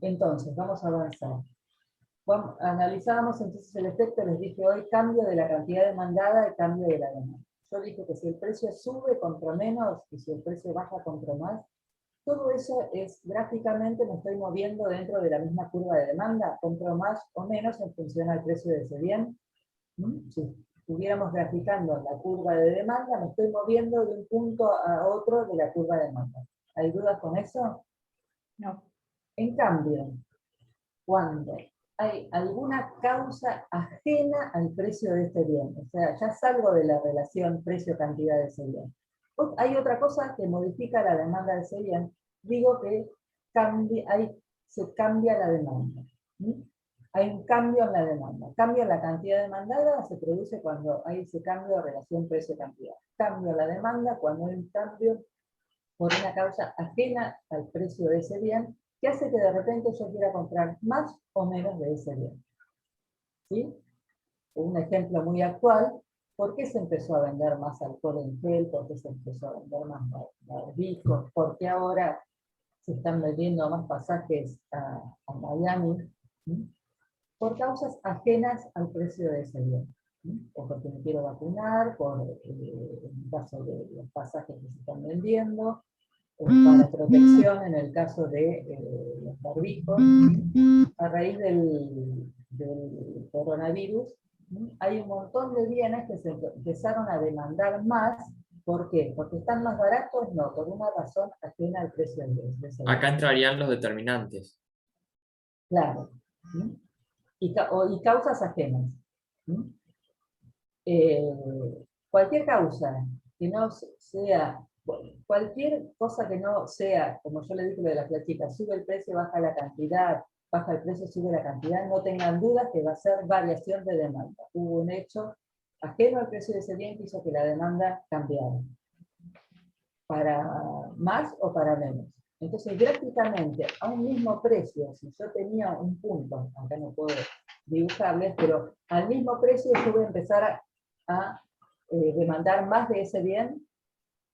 Entonces, vamos a avanzar. Analizábamos entonces el efecto, les dije hoy, cambio de la cantidad demandada y cambio de la demanda. Yo dije que si el precio sube, compro menos, y si el precio baja, compro más. Todo eso es, gráficamente me estoy moviendo dentro de la misma curva de demanda, compro más o menos en función al precio de ese bien. Si estuviéramos graficando la curva de demanda, me estoy moviendo de un punto a otro de la curva de demanda. ¿Hay dudas con eso? No. En cambio, cuando hay alguna causa ajena al precio de este bien, o sea, ya salgo de la relación precio-cantidad de ese bien. Hay otra cosa que modifica la demanda de ese bien, digo que se cambia la demanda. Hay un cambio en la demanda. Cambio en la cantidad demandada se produce cuando hay ese cambio de relación precio-cantidad. Cambio en la demanda cuando hay un cambio por una causa ajena al precio de ese bien, que hace que de repente yo quiera comprar más o menos de ese bien. ¿Sí? Un ejemplo muy actual, ¿por qué se empezó a vender más alcohol en gel? ¿Por qué se empezó a vender más barbijos? ¿Por qué ahora se están vendiendo más pasajes a Miami? Por causas ajenas al precio de ese bien. O porque me quiero vacunar, por el caso de los pasajes que se están vendiendo, para protección en el caso de los barbijos. A raíz del coronavirus, hay un montón de bienes que se empezaron a demandar más. ¿Por qué? ¿Porque están más baratos? No, por una razón ajena al precio de ese bien. Acá entrarían los determinantes. Claro. Y causas ajenas. Cualquier causa que no sea, cualquier cosa que no sea, como yo le dije lo de la flechita, sube el precio, baja la cantidad, baja el precio, sube la cantidad, no tengan dudas que va a ser variación de demanda. Hubo un hecho ajeno al precio de ese bien que hizo que la demanda cambiara. Para más o para menos. Entonces, gráficamente, a un mismo precio, si yo tenía un punto, acá no puedo dibujarles, pero al mismo precio yo voy a empezar a demandar más de ese bien,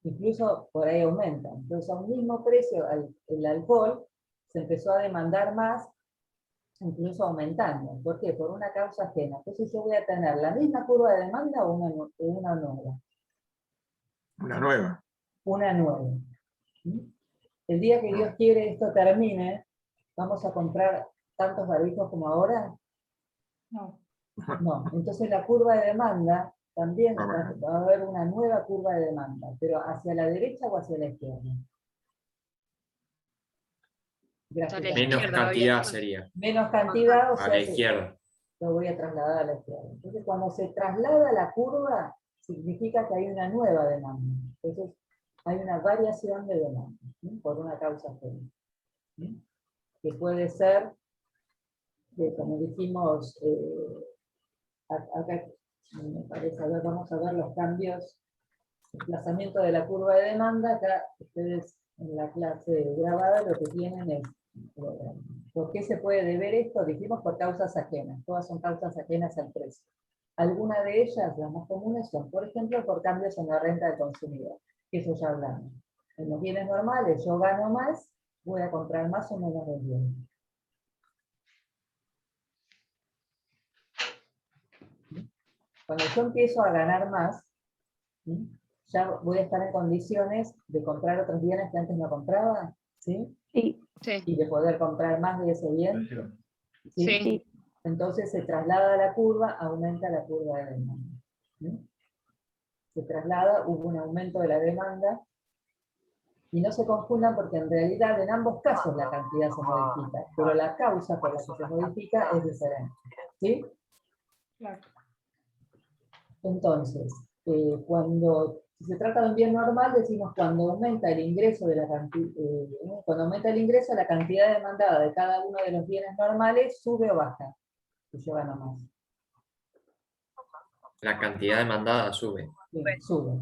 incluso por ahí aumenta. Entonces, a un mismo precio, el alcohol se empezó a demandar más, incluso aumentando. ¿Por qué? Por una causa ajena. Entonces, yo voy a tener la misma curva de demanda o una nueva. Una nueva. Una nueva. El día que Dios quiere esto termine, ¿vamos a comprar tantos barbijos como ahora? No. No. Entonces la curva de demanda también va a haber una nueva curva de demanda, pero ¿hacia la derecha o hacia la izquierda? Menos cantidad sería. Menos cantidad, o sea, a la izquierda. Lo voy a trasladar a la izquierda. Entonces cuando se traslada la curva, significa que hay una nueva demanda. Entonces hay una variación de demanda, ¿sí? Por una causa ajena, ¿sí? Que puede ser, como dijimos, acá me parece, a ver, vamos a ver los cambios desplazamiento de la curva de demanda. Acá ustedes en la clase grabada lo que tienen es, ¿por qué se puede deber esto? Dijimos por causas ajenas, todas son causas ajenas al precio. Algunas de ellas, las más comunes, son, por ejemplo, por cambios en la renta del consumidor, que eso ya hablamos. En los bienes normales yo gano más, voy a comprar más o menos del bien. Cuando yo empiezo a ganar más, ya voy a estar en condiciones de comprar otros bienes que antes no compraba, ¿sí? Sí. Sí. Y de poder comprar más de ese bien. ¿Sí? Sí. Entonces se traslada la curva, aumenta la curva de demanda. ¿Sí? Se traslada, hubo un aumento de la demanda, y no se confundan porque en realidad en ambos casos la cantidad se modifica, pero la causa por la que se modifica es diferente. ¿Sí? Claro. Entonces, cuando se trata de un bien normal, decimos cuando aumenta el ingreso de la cuando aumenta el ingreso, la cantidad demandada de cada uno de los bienes normales sube o baja, y yo gano más. La cantidad demandada sube. Bien, sube.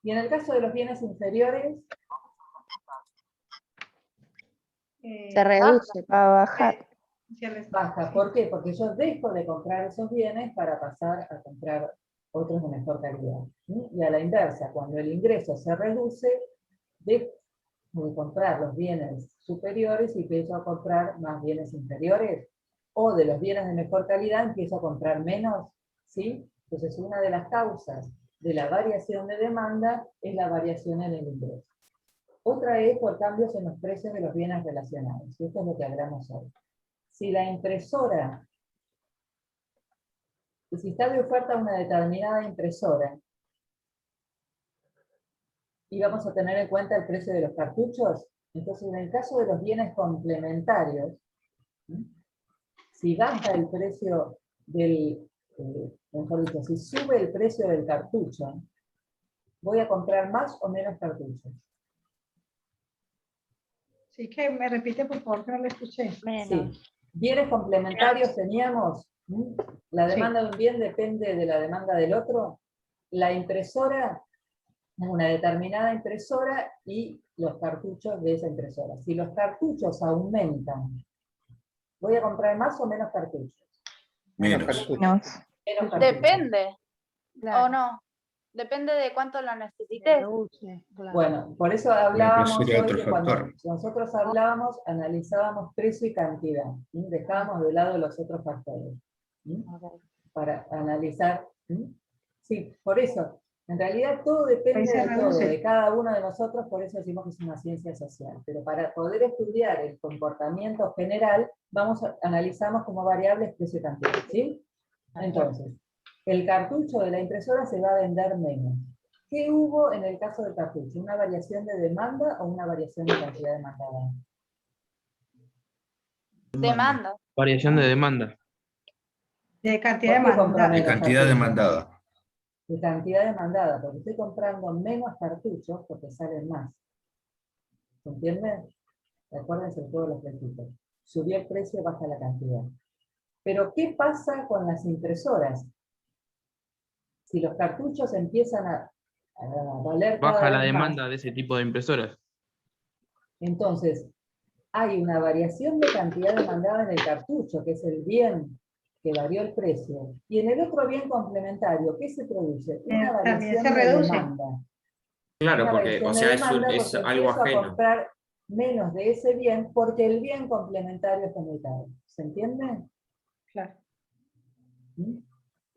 Y en el caso de los bienes inferiores, Se reduce. Va a bajar. baja. ¿Por qué? Porque yo dejo de comprar esos bienes para pasar a comprar otros de mejor calidad. Y a la inversa, cuando el ingreso se reduce, dejo de comprar los bienes superiores y empiezo a comprar más bienes inferiores, o de los bienes de mejor calidad empiezo a comprar menos, ¿sí? Entonces una de las causas de la variación de demanda es la variación en el ingreso. Otra es por cambios en los precios de los bienes relacionados, y esto es lo que hablamos hoy. Si la impresora, si está de oferta una determinada impresora, y vamos a tener en cuenta el precio de los cartuchos, entonces en el caso de los bienes complementarios, si baja el precio del, mejor dicho, si sube el precio del cartucho, voy a comprar más o menos cartuchos. Sí, que me repite por favor que no lo escuché. Sí. Bienes complementarios teníamos, la demanda de un bien depende de la demanda del otro, la impresora, una determinada impresora y los cartuchos de esa impresora. Si los cartuchos aumentan, ¿voy a comprar más o menos cartuchos? Menos. Menos cartuchos. Depende, Claro. o no. Depende de cuánto lo necesites. Bueno, por eso hablábamos sería hoy otro que cuando factor. nosotros hablábamos, analizábamos precio y cantidad. Dejábamos de lado los otros factores. Para analizar. Sí, por eso. En realidad todo depende de todo, de cada uno de nosotros, por eso decimos que es una ciencia social. Pero para poder estudiar el comportamiento general, analizamos como variables precio y cantidad. ¿Sí? Entonces, el cartucho de la impresora se va a vender menos. ¿Qué hubo en el caso del cartucho? ¿Una variación de demanda o una variación de cantidad demandada? Demanda. Variación de demanda. De cantidad ¿Por qué compro demandada. De menos cantidad cartuchos? demandada. De cantidad demandada, porque estoy comprando menos cartuchos porque salen más. ¿Se entiende? Acuérdense de todos los requisitos. Subió el precio, baja la cantidad. Pero ¿qué pasa con las impresoras? Si los cartuchos empiezan a valer cada Baja la vez más, demanda de ese tipo de impresoras. entonces hay una variación de cantidad demandada en el cartucho, que es el bien que varió el precio, y en el otro bien complementario, ¿qué se produce? Una También variación se de reduce. demanda. Claro, Una porque, variación o de sea, demanda es porque algo empiezo a ajeno. comprar menos de ese bien porque el bien complementario está muy caro. ¿Se entiende? Claro.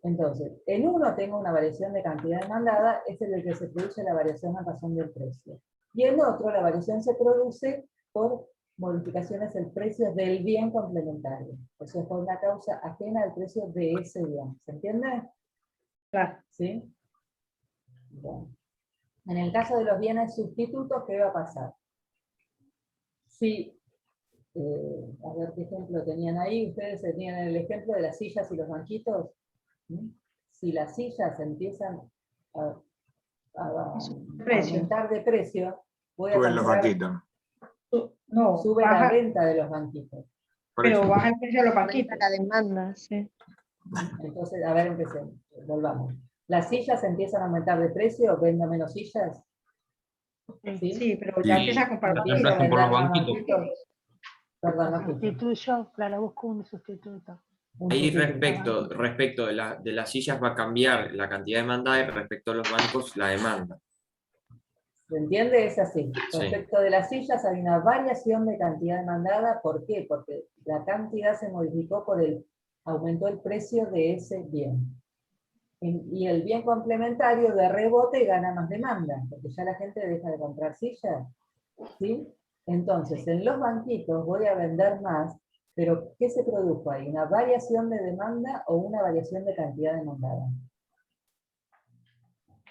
Entonces, en uno tengo una variación de cantidad demandada, es en el que se produce la variación en razón del precio. Y en otro, la variación se produce por modificaciones del precio del bien complementario. Eso es por una causa ajena al precio de ese bien. ¿Se entiende? Claro. ¿Sí? Bueno. En el caso de los bienes sustitutos, ¿qué va a pasar? Si, a ver qué ejemplo tenían ahí, ustedes tenían el ejemplo de las sillas y los banquitos. Si las sillas empiezan a aumentar de precio, voy a Suben los comprar, banquitos. No, sube baja, la venta de los banquitos. Por pero eso. baja el precio de los Aumenta paquitos. la demanda, sí. Entonces, a ver, empecemos, volvamos. ¿Las sillas empiezan a aumentar de precio? ¿Vendo menos sillas? Sí, pero Sí, las sillas la compartidas. reemplazan por los ¿Vender más banquitos. Perdón, no escucho. Sustituyo, claro, busco un sustituto. Ahí respecto de las sillas va a cambiar la cantidad demandada y respecto a los bancos la demanda. ¿Se entiende? Es así. Sí. Respecto de las sillas hay una variación de cantidad demandada. ¿Por qué? Porque la cantidad se modificó aumentó el precio de ese bien. Y el bien complementario de rebote gana más demanda, porque ya la gente deja de comprar sillas. ¿Sí? Entonces, en los banquitos voy a vender más, pero ¿qué se produjo ahí? ¿Una variación de demanda o una variación de cantidad demandada?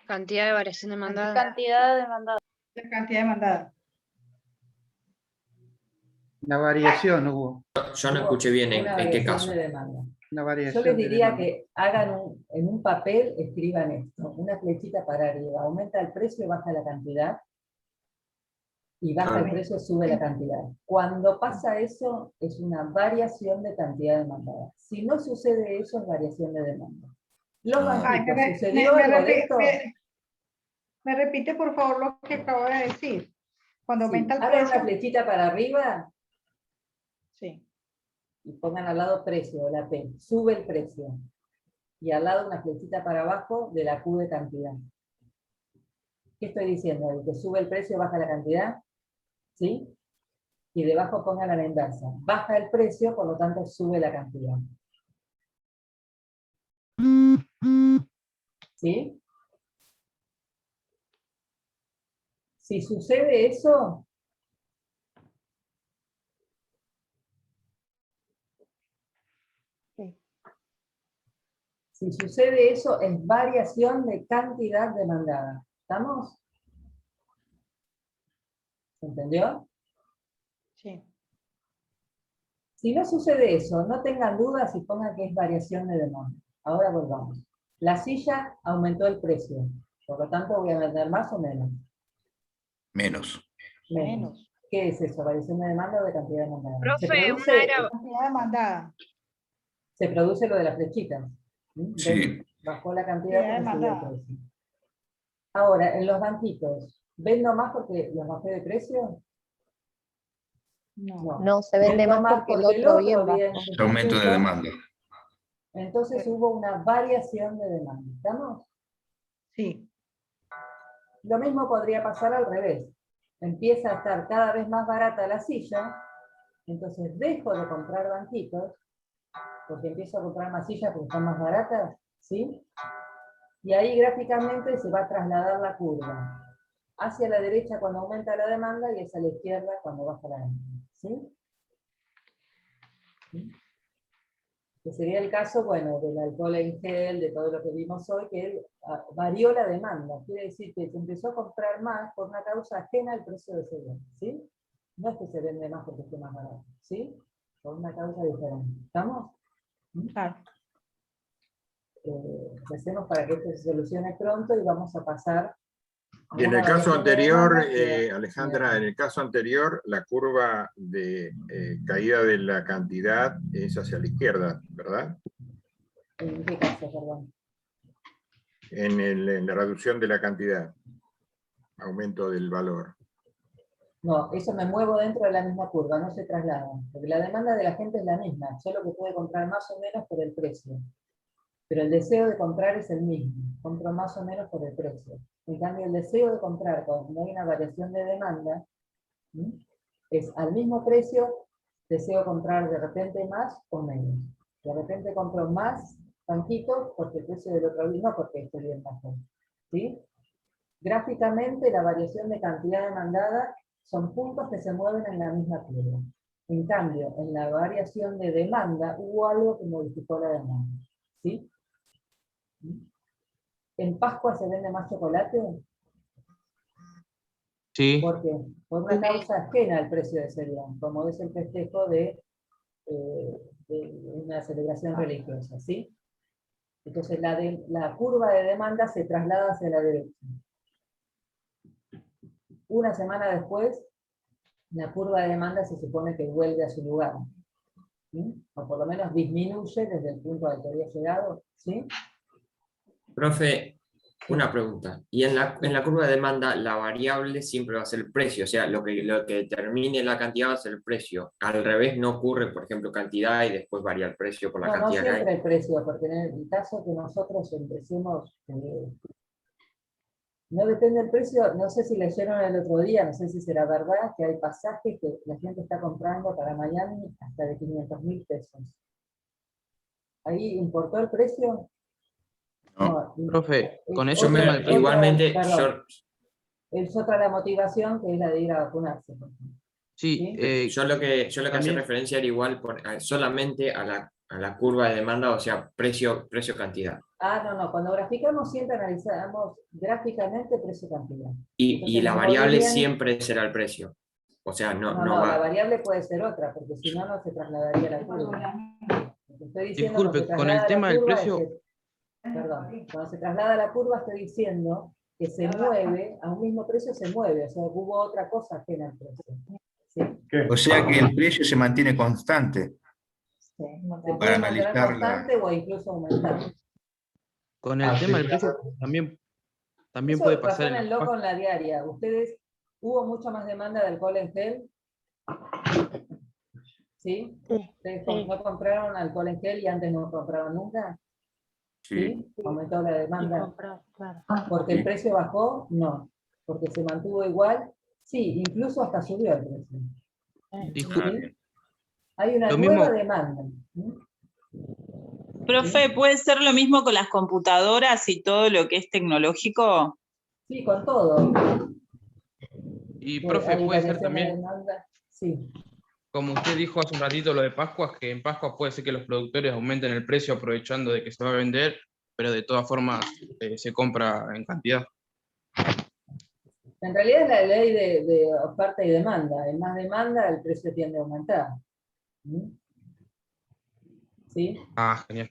Cantidad de variación demandada. Cantidad demandada. La cantidad demandada. Una variación hubo. Yo no escuché bien Una en qué variación caso. de demanda. Una Yo variación les de diría demanda. que hagan en un papel, escriban esto, una flechita para arriba, aumenta el precio, baja la cantidad, y baja el precio, sube la cantidad. Cuando pasa eso, es una variación de cantidad demandada. Si no sucede eso, es variación de demanda. Los banquitos, ¿sucedió algo de esto? Me repite, por favor, lo que acabo de decir. Cuando Sí. aumenta el Hagan precio. una flechita para arriba Sí. y pongan al lado precio, la P. Sube el precio. Y al lado una flechita para abajo de la Q de cantidad. ¿Qué estoy diciendo? El que sube el precio, baja la cantidad. ¿Sí? Y debajo pongan a la inversa. Baja el precio, por lo tanto sube la cantidad. ¿Sí? Si sucede eso, si sucede eso, es variación de cantidad demandada. ¿Estamos? ¿Se entendió? Sí. Si no sucede eso, no tengan dudas y pongan que es variación de demanda. Ahora volvamos. La silla aumentó el precio. Por lo tanto, voy a vender más o menos. Menos. Menos. ¿Qué es eso? ¿Variación de demanda o de cantidad demandada? Profe, Cantidad demandada. Se produce lo de las flechitas. Sí. Bajó la cantidad, Cantidad pero subió el demandada. precio. Ahora, en los banquitos, ¿vendo más porque los bajé de precio? No. No, se vende Vendo más porque el otro bien bajó. Aumento de demanda. Entonces hubo una variación de demanda. ¿Estamos? Sí. Lo mismo podría pasar al revés. Empieza a estar cada vez más barata la silla, entonces dejo de comprar banquitos, porque empiezo a comprar más sillas porque están más baratas, ¿sí? Y ahí gráficamente se va a trasladar la curva. Hacia la derecha cuando aumenta la demanda y hacia la izquierda cuando baja la demanda, ¿sí? Que sería el caso, bueno, del alcohol en gel, de todo lo que vimos hoy, que varió la demanda. Quiere decir que se empezó a comprar más por una causa ajena al precio de ese bien, ¿sí? No es que se vende más porque esté más barato, ¿sí? Por una causa diferente. ¿Estamos? Claro. Hacemos para que esto se solucione pronto y vamos a pasar. Y en el caso variación de anterior, demanda que- Alejandra, en el caso anterior, la curva de caída de la cantidad es hacia la izquierda, ¿verdad? ¿En qué caso, perdón? En la reducción de la cantidad, aumento del valor. No, eso me muevo dentro de la misma curva, no se traslada. Porque la demanda de la gente es la misma, solo que puede comprar más o menos por el precio. Pero el deseo de comprar es el mismo, compro más o menos por el precio. En cambio, el deseo de comprar, cuando hay una variación de demanda, es al mismo precio, deseo comprar de repente más o menos. De repente compro más banquitos porque el precio del otro bien, no porque esté bien bajo. ¿Sí? Gráficamente, la variación de cantidad demandada son puntos que se mueven en la misma curva. En cambio, en la variación de demanda hubo algo que modificó la demanda. ¿Sí? ¿En Pascua se vende más chocolate? Sí. ¿Por qué? Por una causa ajena al precio de ese día, como es el festejo de una celebración religiosa, ¿sí? Entonces la curva de demanda se traslada hacia la derecha. Una semana después, la curva de demanda se supone que vuelve a su lugar, ¿sí? O por lo menos disminuye desde el punto al que había llegado, ¿sí? Profe, una pregunta. Y en la curva de demanda, la variable siempre va a ser el precio, o sea, lo que determine la cantidad va a ser el precio. Al revés no ocurre, por ejemplo, cantidad y después varía el precio por la No, no cantidad que siempre hay. el precio, porque en el caso que nosotros empecemos, no depende del precio, no sé si leyeron el otro día, no sé si será verdad, que hay pasajes que la gente está comprando para Miami hasta de 500.000 pesos. ¿Ahí importó el precio? No, Profe, con es eso otra- tema del precio. Igualmente, perdón, es otra la motivación que es la de ir a vacunarse. Sí, yo lo que hacía también- referencia era igual solamente a la curva de demanda, o sea, precio-cantidad. No, cuando graficamos siempre analizamos gráficamente precio-cantidad. Y Entonces, la muy variable bien. siempre será el precio. O sea, no No, la va. variable puede ser otra, porque si no, no se trasladaría la curva. Lo que estoy diciendo, Disculpe, cuando se con el traslada la tema del curva es precio, perdón, cuando se traslada la curva estoy diciendo que se mueve, a un mismo precio se mueve, o sea, hubo otra cosa ajena al precio. ¿Sí? O sea que el precio se mantiene constante Se para puede mantener analizar constante o incluso aumentar. con el tema del precio también Eso puede pasó pasar en en el las loco en la diaria. ¿Ustedes, hubo mucha más demanda de alcohol en gel? ¿Sí? ¿Ustedes no compraron alcohol en gel y antes no compraban nunca? ¿Sí? ¿Aumentó la demanda? ¿Porque el precio bajó? No. ¿Porque se mantuvo igual? Sí, incluso hasta subió el precio. Disculpe, ¿Sí? Hay una Lo nueva mismo- demanda. Profe, ¿puede ser lo mismo con las computadoras y todo lo que es tecnológico? Sí, con todo. y profe, Hay puede ser variación de también, demanda. Sí. como usted dijo hace un ratito lo de Pascuas, que en Pascuas puede ser que los productores aumenten el precio aprovechando de que se va a vender, pero de todas formas se compra en cantidad. En realidad es la ley de oferta y demanda. Hay más demanda, el precio tiende a aumentar. ¿Sí? Ah, genial.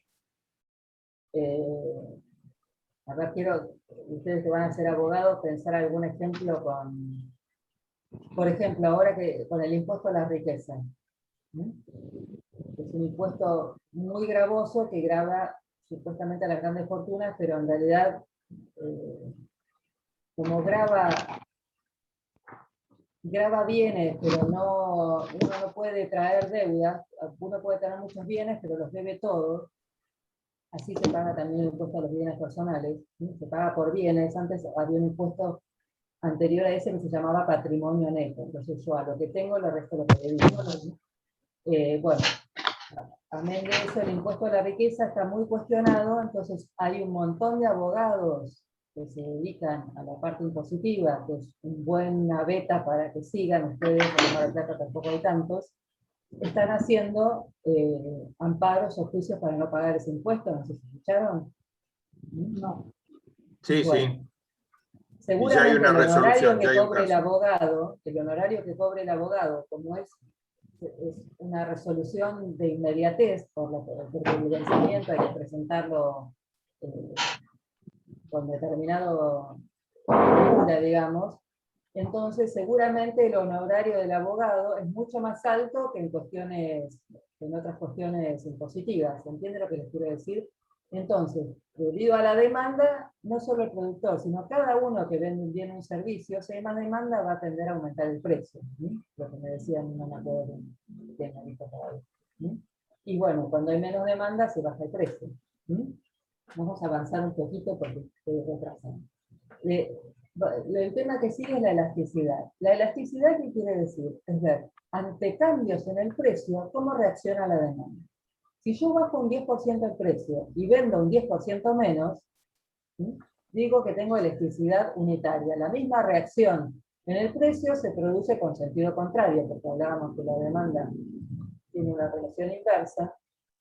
A ver, quiero, ustedes que van a ser abogados, pensar algún ejemplo con, por ejemplo, ahora que con el impuesto a la riqueza. Es un impuesto muy gravoso que grava supuestamente a las grandes fortunas, pero en realidad, como grava bienes, pero uno no puede traer deudas, uno puede tener muchos bienes, pero los debe todos. Así se paga también el impuesto a los bienes personales, ¿sí? Se paga por bienes. Antes había un impuesto anterior a ese que se llamaba patrimonio neto. Entonces yo a lo que tengo le resto lo que debí. Bueno, amén de eso, el impuesto a la riqueza está muy cuestionado, entonces hay un montón de abogados que se dedican a la parte impositiva, que es una buena beta para que sigan ustedes, en Mar del Plata tampoco hay tantos, están haciendo amparos o juicios para no pagar ese impuesto, no sé si escucharon. No. Sí, Bueno, sí. seguramente Y ya hay una el honorario resolución, que ya hay un cobre el caso. abogado, como es una resolución de inmediatez por el vencimiento, hay que presentarlo con determinado figura, digamos. Entonces, seguramente el honorario del abogado es mucho más alto que en otras cuestiones impositivas. ¿Se entiende lo que les quiero decir? Entonces, debido a la demanda, no solo el productor, sino cada uno que vende un servicio, si hay más demanda, va a tender a aumentar el precio. ¿Sí? Lo que me decían, no me acuerdo bien la lista todavía. ¿Sí? Y bueno, cuando hay menos demanda, se baja el precio. ¿Sí? Vamos a avanzar un poquito porque estoy retrasando. El tema que sigue es la elasticidad. La elasticidad, ¿qué quiere decir? Es ver, ante cambios en el precio, cómo reacciona la demanda. Si yo bajo un 10% el precio y vendo un 10% menos, ¿sí? Digo que tengo elasticidad unitaria. La misma reacción en el precio se produce con sentido contrario, porque hablábamos que la demanda tiene una relación inversa.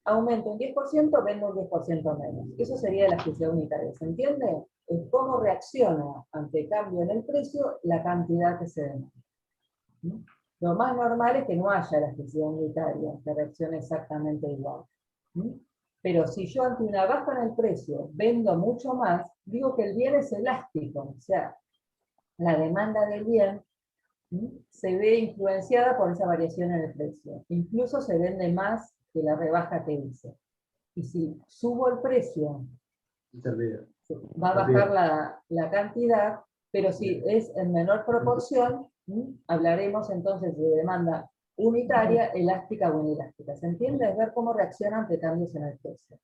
Aumento un 10%, vendo un 10% menos. Eso sería elasticidad unitaria. ¿Se entiende? Es cómo reacciona ante cambio en el precio la cantidad que se demanda. ¿Sí? Lo más normal es que no haya elasticidad unitaria, que reaccione exactamente igual. ¿Sí? Pero si yo ante una baja en el precio vendo mucho más, digo que el bien es elástico, o sea, la demanda del bien, ¿sí? Se ve influenciada por esa variación en el precio. Incluso se vende más que la rebaja que hice. Y si subo el precio, va a bajar la cantidad, pero si es en menor proporción, hablaremos entonces de demanda unitaria, elástica o inelástica. ¿Se entiende? Es ver cómo reacciona ante cambios en el precio.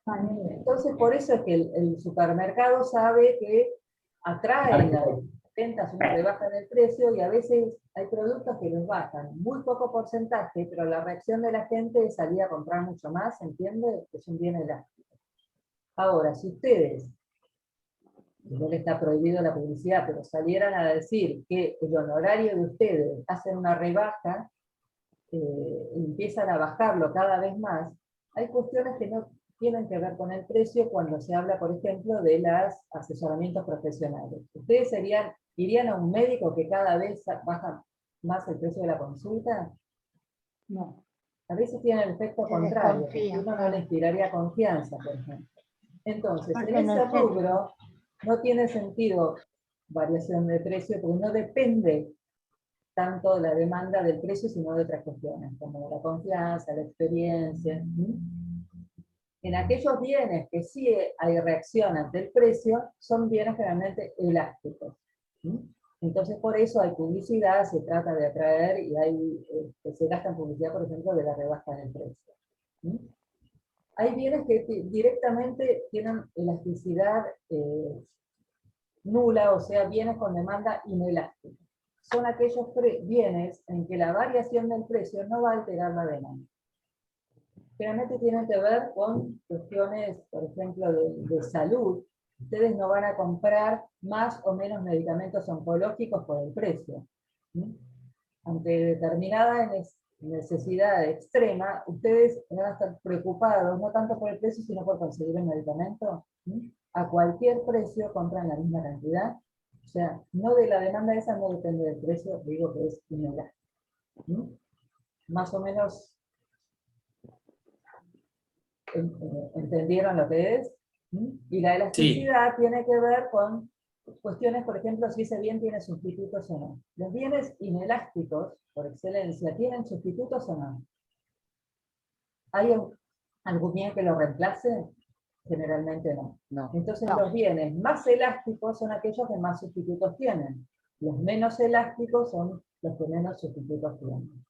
Entonces, por eso es que el supermercado sabe que atraen las ventas una rebaja del precio y a veces hay productos que los bajan muy poco porcentaje, pero la reacción de la gente es salir a comprar mucho más, ¿entiende? Es un bien elástico. Ahora, si ustedes, no le está prohibido la publicidad, pero salieran a decir que el honorario de ustedes hacen una rebaja, empiezan a bajarlo cada vez más, hay cuestiones que no tienen que ver con el precio cuando se habla, por ejemplo, de los asesoramientos profesionales. ¿Ustedes irían a un médico que cada vez baja más el precio de la consulta? No. A veces tiene el efecto contrario, porque uno no le inspiraría confianza, por ejemplo. Entonces, en ese rubro no tiene sentido variación de precio, porque no depende tanto de la demanda del precio, sino de otras cuestiones, como la confianza, la experiencia. En aquellos bienes que sí hay reacción ante el precio, son bienes generalmente elásticos. Entonces, por eso hay publicidad, se trata de atraer, y se gasta en publicidad, por ejemplo, de la rebaja del precio. Hay bienes que directamente tienen elasticidad nula, o sea, bienes con demanda inelástica. Son aquellos bienes en que la variación del precio no va a alterar la demanda. Generalmente tienen que ver con cuestiones, por ejemplo, de salud. Ustedes no van a comprar más o menos medicamentos oncológicos por el precio. Ante determinada necesidad extrema, ustedes van a estar preocupados, no tanto por el precio, sino por conseguir el medicamento. A cualquier precio compran la misma cantidad. O sea, no de la demanda esa no depende del precio, digo que es inelástico. Más o menos entendieron lo que es. Y la elasticidad tiene que ver con cuestiones, por ejemplo, si ese bien tiene sustitutos o no. Los bienes inelásticos, por excelencia, ¿tienen sustitutos o no? ¿Hay algún bien que lo reemplace? Generalmente no. Entonces los bienes más elásticos son aquellos que más sustitutos tienen. Los menos elásticos son los que menos sustitutos tienen.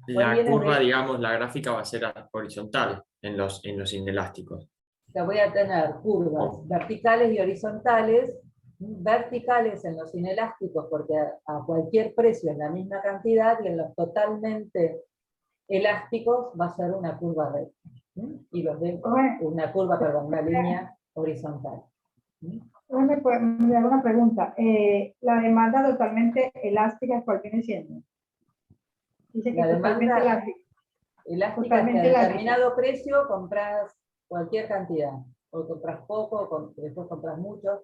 La curva, digamos, la gráfica va a ser horizontal en los inelásticos. O sea, voy a tener curvas verticales y horizontales. Verticales en los inelásticos porque a cualquier precio es la misma cantidad, y en los totalmente elásticos va a ser una curva recta. Y los de una línea horizontal. Me hago una pregunta. La demanda totalmente elástica, ¿cuál viene siendo? Dice que la demanda elástica es que a determinado precio compras cualquier cantidad, o compras poco, después compras mucho.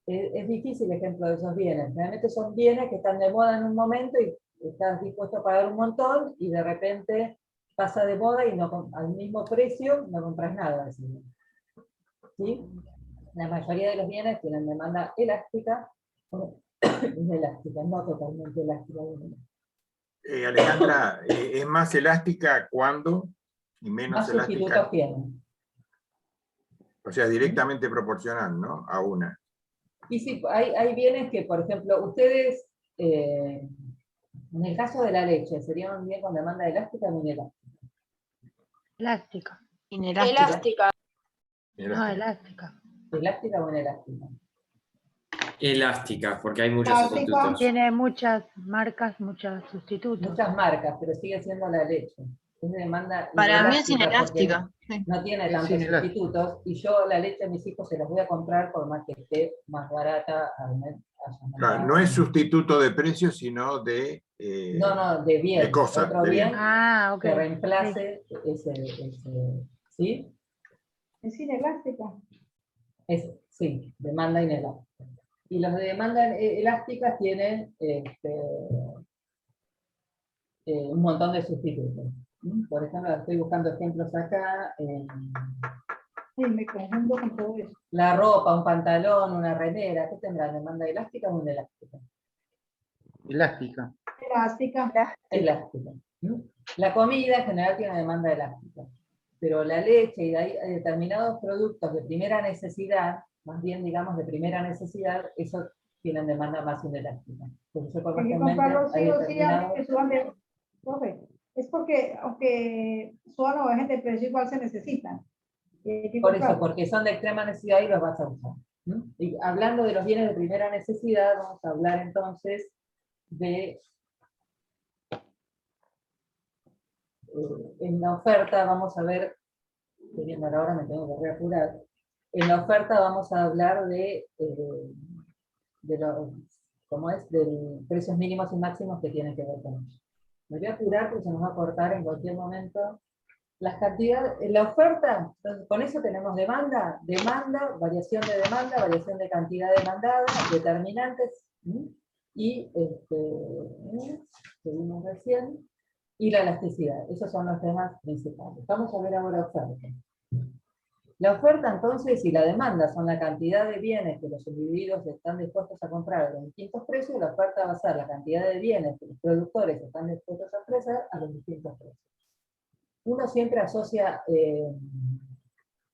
Es difícil el ejemplo de esos bienes. Realmente son bienes que están de moda en un momento y estás dispuesto a pagar un montón, y de repente pasa de moda y al mismo precio no compras nada. ¿Sí? La mayoría de los bienes tienen demanda elástica o inelástica, no totalmente elástica. Alejandra, ¿es más elástica cuando y menos más elástica? Sustitutos tienen. O sea, directamente proporcional, ¿no? A una. Y sí, hay bienes que, por ejemplo, ustedes, en el caso de la leche, ¿sería un bien con demanda elástica o inelástica? Elástica. Elástica. No, elástica. ¿Elástica o inelástica? Elástica, porque hay muchos sustitutos. Tiene muchas marcas, muchos sustitutos. Muchas marcas, pero sigue siendo la leche. Es de demanda Para mí es inelástica. inelástica. No tiene tantos sustitutos, y yo la leche a mis hijos se las voy a comprar por más que esté más barata. Claro, no es sustituto de precio, sino de... de bien. De cosa, Otro de bien okay. que reemplace ese ¿sí? ¿Es inelástica? Sí, demanda inelástica. Y los de demanda elásticas tienen un montón de sustitutos. Por ejemplo, estoy buscando ejemplos acá. Sí, me confundo con todo eso. La ropa, un pantalón, una remera, ¿qué tendrá? ¿Demanda elástica o inelástica? Elástica. Elástica. Elástica. La comida en general tiene demanda elástica. pero la leche y determinados productos de primera necesidad, más bien digamos de primera necesidad, eso tienen demanda más inelástica. Entonces yo Hay que conozco comprarlo sí hay o sí antes que determinados... suban de... Profe, es porque aunque suban o bajen de precio, igual se necesitan. Y hay que Por eso, comprarlo. porque son de extrema necesidad y los vas a usar. Y hablando de los bienes de primera necesidad, vamos a hablar entonces de... en la oferta vamos a ver, estoy viendo ahora, me tengo que reapurar. En la oferta vamos a hablar de los, ¿cómo es? De precios mínimos y máximos que tienen que ver con eso. Me voy a apurar porque se nos va a cortar en cualquier momento. Las cantidades, en la oferta, entonces con eso tenemos demanda, variación de demanda, variación de cantidad demandada, determinantes, y que vimos recién, y la elasticidad. Esos son los temas principales. Vamos a ver ahora oferta. La oferta entonces y la demanda son la cantidad de bienes que los individuos están dispuestos a comprar a los distintos precios, y la oferta va a ser la cantidad de bienes que los productores están dispuestos a ofrecer a los distintos precios. Uno siempre asocia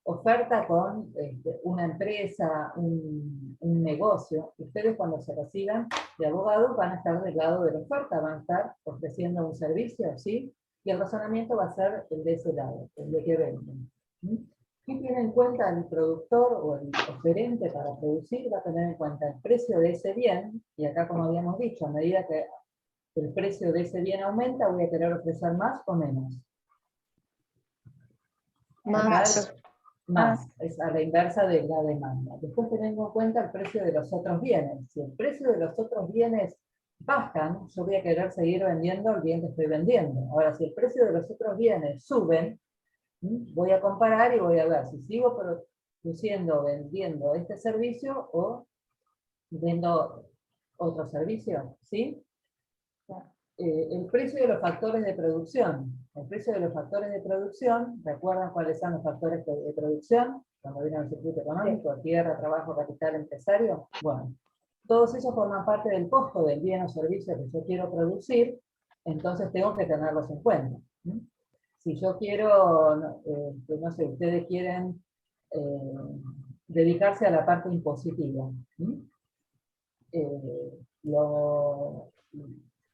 oferta con una empresa, un negocio. Ustedes cuando se reciban de abogados van a estar del lado de la oferta, van a estar ofreciendo un servicio, ¿sí? Y el razonamiento va a ser el de ese lado, el de que venden. ¿Qué tiene en cuenta el productor o el oferente para producir? Va a tener en cuenta el precio de ese bien, y acá como habíamos dicho, a medida que el precio de ese bien aumenta, voy a querer ofrecer más o menos. Más, es a la inversa de la demanda. Después tenemos en cuenta el precio de los otros bienes. Si el precio de los otros bienes bajan, yo voy a querer seguir vendiendo el bien que estoy vendiendo. Ahora, si el precio de los otros bienes suben, voy a comparar y voy a ver si sigo produciendo, vendiendo este servicio o vendo otro servicio, ¿sí? El precio de los factores de producción. El precio de los factores de producción, ¿recuerdan cuáles son los factores de producción? Cuando viene el circuito económico, tierra, trabajo, capital, empresario. Bueno, todos esos forman parte del costo del bien o servicio que yo quiero producir, entonces tengo que tenerlos en cuenta. Si yo quiero, no sé, ustedes quieren dedicarse a la parte impositiva.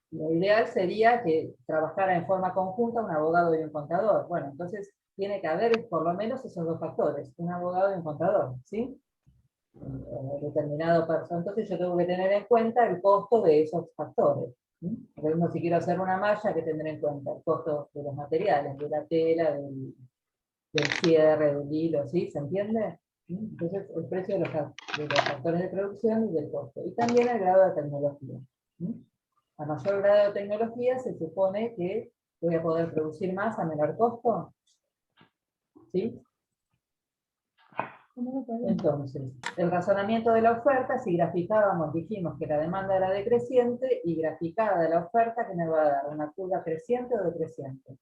Lo ideal sería que trabajara en forma conjunta un abogado y un contador. Bueno, entonces tiene que haber por lo menos esos dos factores, un abogado y un contador, ¿sí? Determinado persona. Entonces yo tengo que tener en cuenta el costo de esos factores. Por ejemplo, si quiero hacer una malla, que tendré en cuenta el costo de los materiales, de la tela, del cierre, del hilo, ¿sí? ¿Se entiende? Entonces el precio de los factores de producción y del costo. Y también el grado de tecnología. A mayor grado de tecnología se supone que voy a poder producir más a menor costo. ¿Sí? Entonces, el razonamiento de la oferta, si graficábamos, dijimos que la demanda era decreciente, y graficada de la oferta, que me va a dar una curva creciente o decreciente.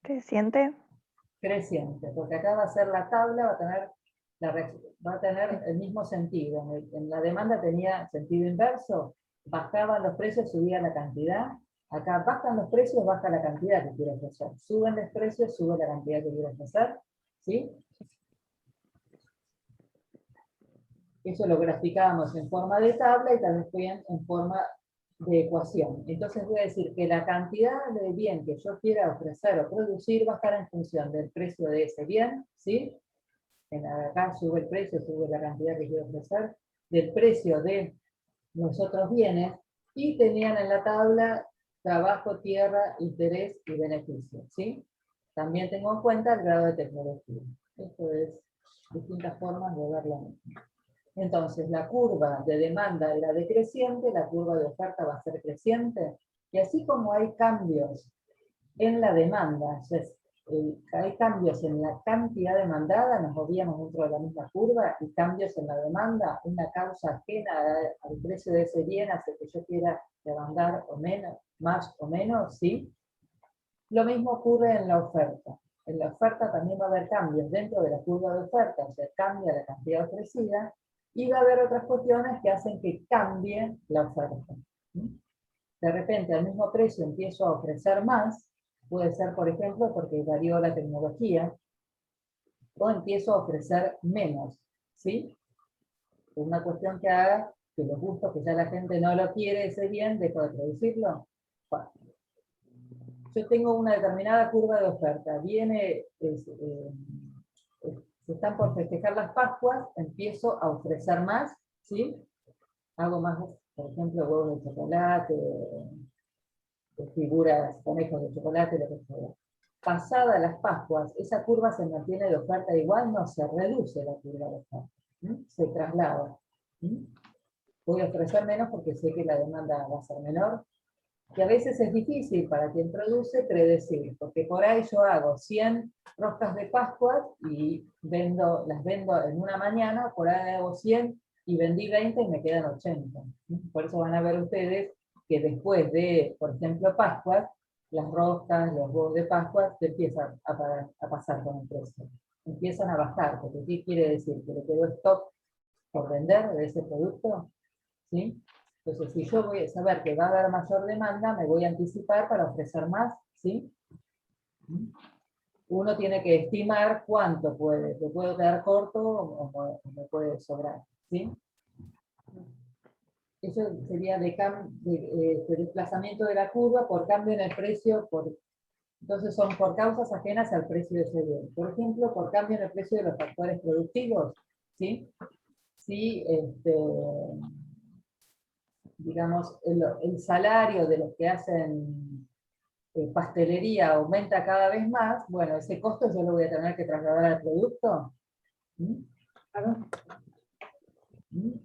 Creciente. Creciente, porque acá va a ser la tabla, va a tener el mismo sentido. En la demanda tenía sentido inverso, bajaban los precios, subía la cantidad. Acá bajan los precios, baja la cantidad que quiero ofrecer. Suben los precios, sube la cantidad que quiero ofrecer. ¿Sí? Eso lo graficábamos en forma de tabla y también en forma de ecuación. Entonces voy a decir que la cantidad de bien que yo quiera ofrecer o producir va a estar en función del precio de ese bien, ¿sí? Acá sube el precio, sube la cantidad que quiero ofrecer, del precio de los otros bienes, y tenían en la tabla trabajo, tierra, interés y beneficio, ¿sí? También tengo en cuenta el grado de tecnología. Esto es distintas formas de verlo. Entonces, la curva de demanda era decreciente, la curva de oferta va a ser creciente, y así como hay cambios en la demanda, hay cambios en la cantidad demandada, nos movíamos dentro de la misma curva, y cambios en la demanda, una causa ajena al precio de ese bien hace que yo quiera demandar o menos, más o menos, ¿sí? Lo mismo ocurre en la oferta. En la oferta también va a haber cambios dentro de la curva de oferta, o sea, cambia la cantidad ofrecida, y va a haber otras cuestiones que hacen que cambie la oferta. De repente, al mismo precio empiezo a ofrecer más, Puede ser, por ejemplo, porque varió la tecnología, o empiezo a ofrecer menos, ¿sí? Una cuestión que haga que los gustos que ya la gente no lo quiere, ese bien, dejo de producirlo. Bueno, yo tengo una determinada curva de oferta, se están por festejar las Pascuas, empiezo a ofrecer más, ¿sí? Hago más, por ejemplo, huevos de chocolate, figuras, conejos de chocolate, lo que sea. Pasada las Pascuas, esa curva se mantiene de oferta igual, no se reduce la curva de oferta, se traslada. Voy a ofrecer menos porque sé que la demanda va a ser menor, que a veces es difícil para quien produce predecir, porque por ahí yo hago 100 roscas de Pascua y las vendo en una mañana, por ahí hago 100 y vendí 20 y me quedan 80. Por eso van a ver ustedes que después de, por ejemplo, Pascua, las roscas, los huevos de Pascua, se empiezan a pasar con el precio. Empiezan a bajar, porque ¿qué quiere decir? Que le quedó stock por vender de ese producto, ¿sí? Entonces, si yo voy a saber que va a haber mayor demanda, me voy a anticipar para ofrecer más, ¿sí? Uno tiene que estimar cuánto puede, ¿le puedo quedar corto o me puede sobrar? ¿Sí? Eso sería de desplazamiento de la curva por cambio en el precio, entonces son por causas ajenas al precio de ese bien. Por ejemplo, por cambio en el precio de los factores productivos, ¿sí? Si, digamos, el salario de los que hacen pastelería aumenta cada vez más, bueno, ese costo yo lo voy a tener que trasladar al producto.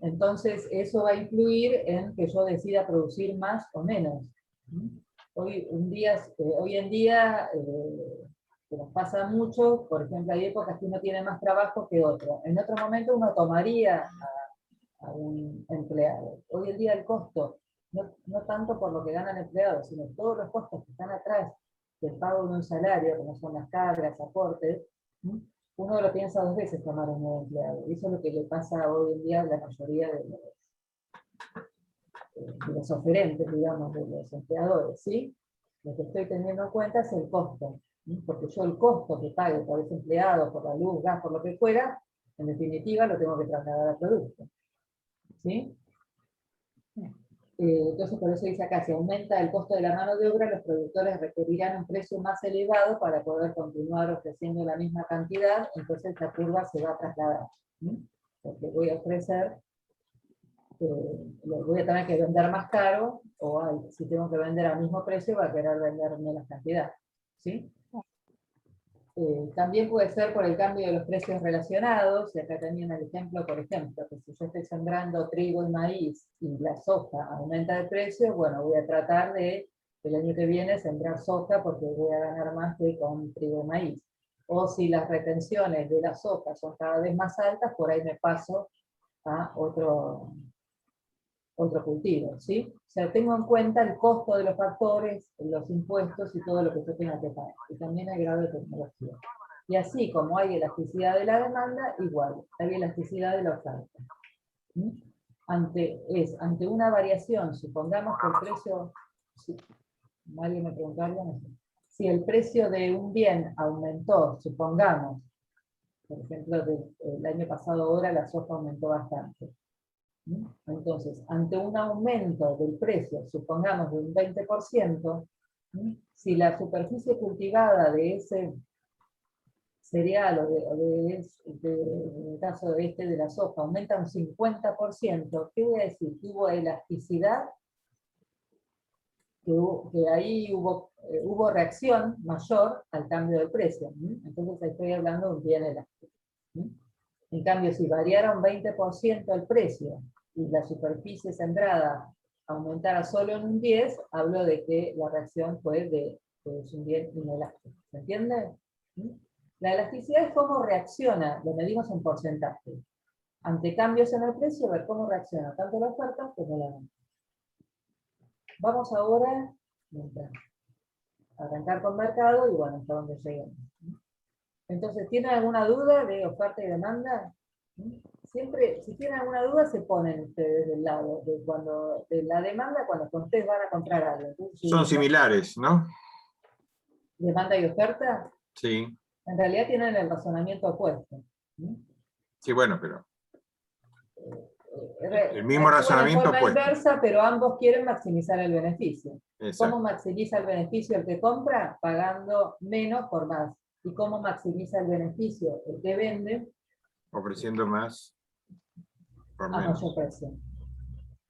Entonces, eso va a influir en que yo decida producir más o menos. Hoy en día, que nos pasa mucho, por ejemplo, hay épocas que uno tiene más trabajo que otro. En otro momento uno tomaría a un empleado. Hoy en día el costo, no tanto por lo que gana el empleado, sino todos los costos que están atrás del pago de un salario, como son las cargas, aportes, uno lo piensa 2 veces tomar un nuevo empleado. Y eso es lo que le pasa hoy en día a la mayoría de los oferentes, digamos, de los empleadores, ¿sí? Lo que estoy teniendo en cuenta es el costo, ¿sí? Porque yo el costo que pague por ese empleado, por la luz, gas, por lo que fuera, en definitiva lo tengo que trasladar al producto, ¿sí? Entonces, por eso dice acá, si aumenta el costo de la mano de obra, los productores requerirán un precio más elevado para poder continuar ofreciendo la misma cantidad, entonces la curva se va a trasladar, ¿sí? Porque voy a ofrecer, lo voy a tener que vender más caro, o si tengo que vender al mismo precio, va a querer vender menos cantidad, ¿sí? También puede ser por el cambio de los precios relacionados, y acá también el ejemplo, por ejemplo, que si yo estoy sembrando trigo y maíz y la soja aumenta de precio, bueno, voy a tratar de el año que viene sembrar soja porque voy a ganar más que con trigo y maíz. O si las retenciones de la soja son cada vez más altas, por ahí me paso a otro cultivo, ¿sí? O sea, tengo en cuenta el costo de los factores, los impuestos y todo lo que yo tenga que pagar. Y también hay grado de tecnología. Y así como hay elasticidad de la demanda, igual, hay elasticidad de la oferta. Ante una variación, supongamos que el precio, alguien me preguntó algo, no sé. Si el precio de un bien aumentó, supongamos, por ejemplo, el año pasado ahora la soja aumentó bastante. Entonces, ante un aumento del precio, supongamos de un 20%, si la superficie cultivada de ese cereal en el caso de la soja aumenta un 50%, ¿qué voy a decir? Que hubo elasticidad, que ahí hubo reacción mayor al cambio del precio. Entonces ahí estoy hablando de un bien elástico. En cambio, si variara un 20% el precio y la superficie sembrada aumentara solo en un 10, hablo de que la reacción fue de un bien inelástico. ¿Se entiende? La elasticidad es cómo reacciona, lo medimos en porcentaje. Ante cambios en el precio, ver cómo reacciona tanto la oferta como la demanda. Vamos ahora a arrancar con mercado y bueno, hasta donde lleguemos. Entonces, ¿tienen alguna duda de oferta y demanda? Siempre, si tienen alguna duda, se ponen ustedes del lado de la demanda cuando ustedes van a comprar algo. Entonces, son similares, ¿no? demanda y oferta, Sí, en realidad tienen el razonamiento opuesto. sí, bueno, pero El mismo razonamiento forma opuesto. inversa, pero ambos quieren maximizar el beneficio. Exacto. ¿Cómo maximiza el beneficio el que compra? Pagando menos por más. ¿Y cómo maximiza el beneficio el que vende? Ofreciendo más por A menos. mayor precio.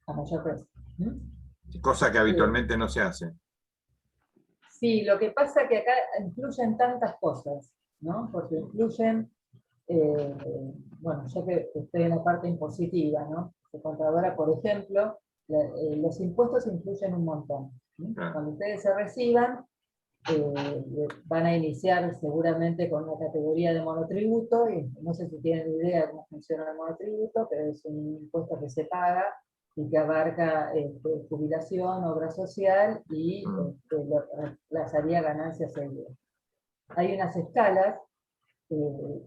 A mayor precio. Cosa que habitualmente no se hace. Sí, lo que pasa es que acá incluyen tantas cosas, ¿no? Porque incluyen, bueno, yo que estoy en la parte impositiva, ¿no? De contadora, por ejemplo, los impuestos influyen un montón. ¿Sí? Cuando ustedes se reciban, van a iniciar seguramente con una categoría de monotributo, y no sé si tienen idea de cómo funciona el monotributo, pero es un impuesto que se paga y que abarca jubilación, obra social y reemplazaría ganancias seguidas. Hay unas escalas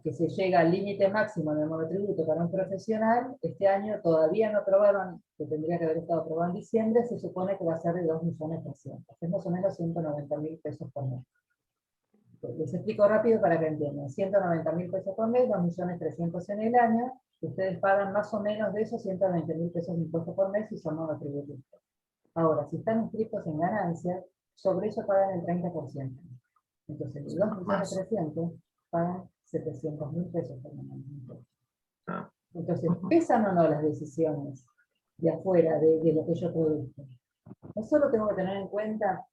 que se llega al límite máximo del monotributo para un profesional. Este año todavía no aprobaron, que tendría que haber estado aprobado en diciembre, se supone que va a ser de 2.300.000, es más o menos 190.000 pesos por mes. Les explico rápido para que entiendan. 190.000 pesos por mes, 2.300.000 en el año. Ustedes pagan más o menos de esos 120.000 pesos de impuestos por mes si son monotributistas. Ahora, si están inscritos en ganancias, sobre eso pagan el 30%. Entonces, de 2.300.000 pagan 700.000 pesos por mes. Entonces, ¿pesan o no las decisiones de afuera de lo que yo produzco? No solo tengo que tener en cuenta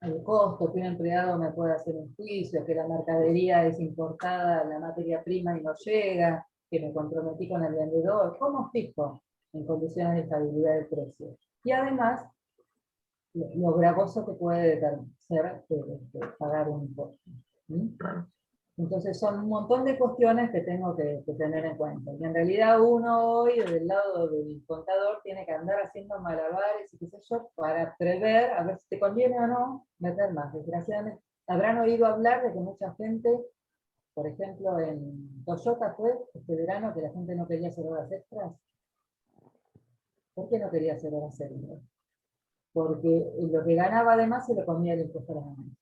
el costo, que un empleado me puede hacer un juicio, que la mercadería es importada, la materia prima y no llega, que me comprometí con el vendedor. ¿Cómo fijo en condiciones de estabilidad del precio? Y además, lo gravoso que puede ser pagar un impuesto. Entonces son un montón de cuestiones que tengo que tener en cuenta. Y en realidad uno hoy, del lado del contador, tiene que andar haciendo malabares y qué sé yo, para prever, a ver si te conviene o no, meter más. Desgraciadamente, habrán oído hablar de que mucha gente, por ejemplo, en Toyota fue este verano que la gente no quería hacer horas extras. ¿Por qué no quería hacer horas extras? Porque lo que ganaba además se lo comía el impuesto a las ganancias.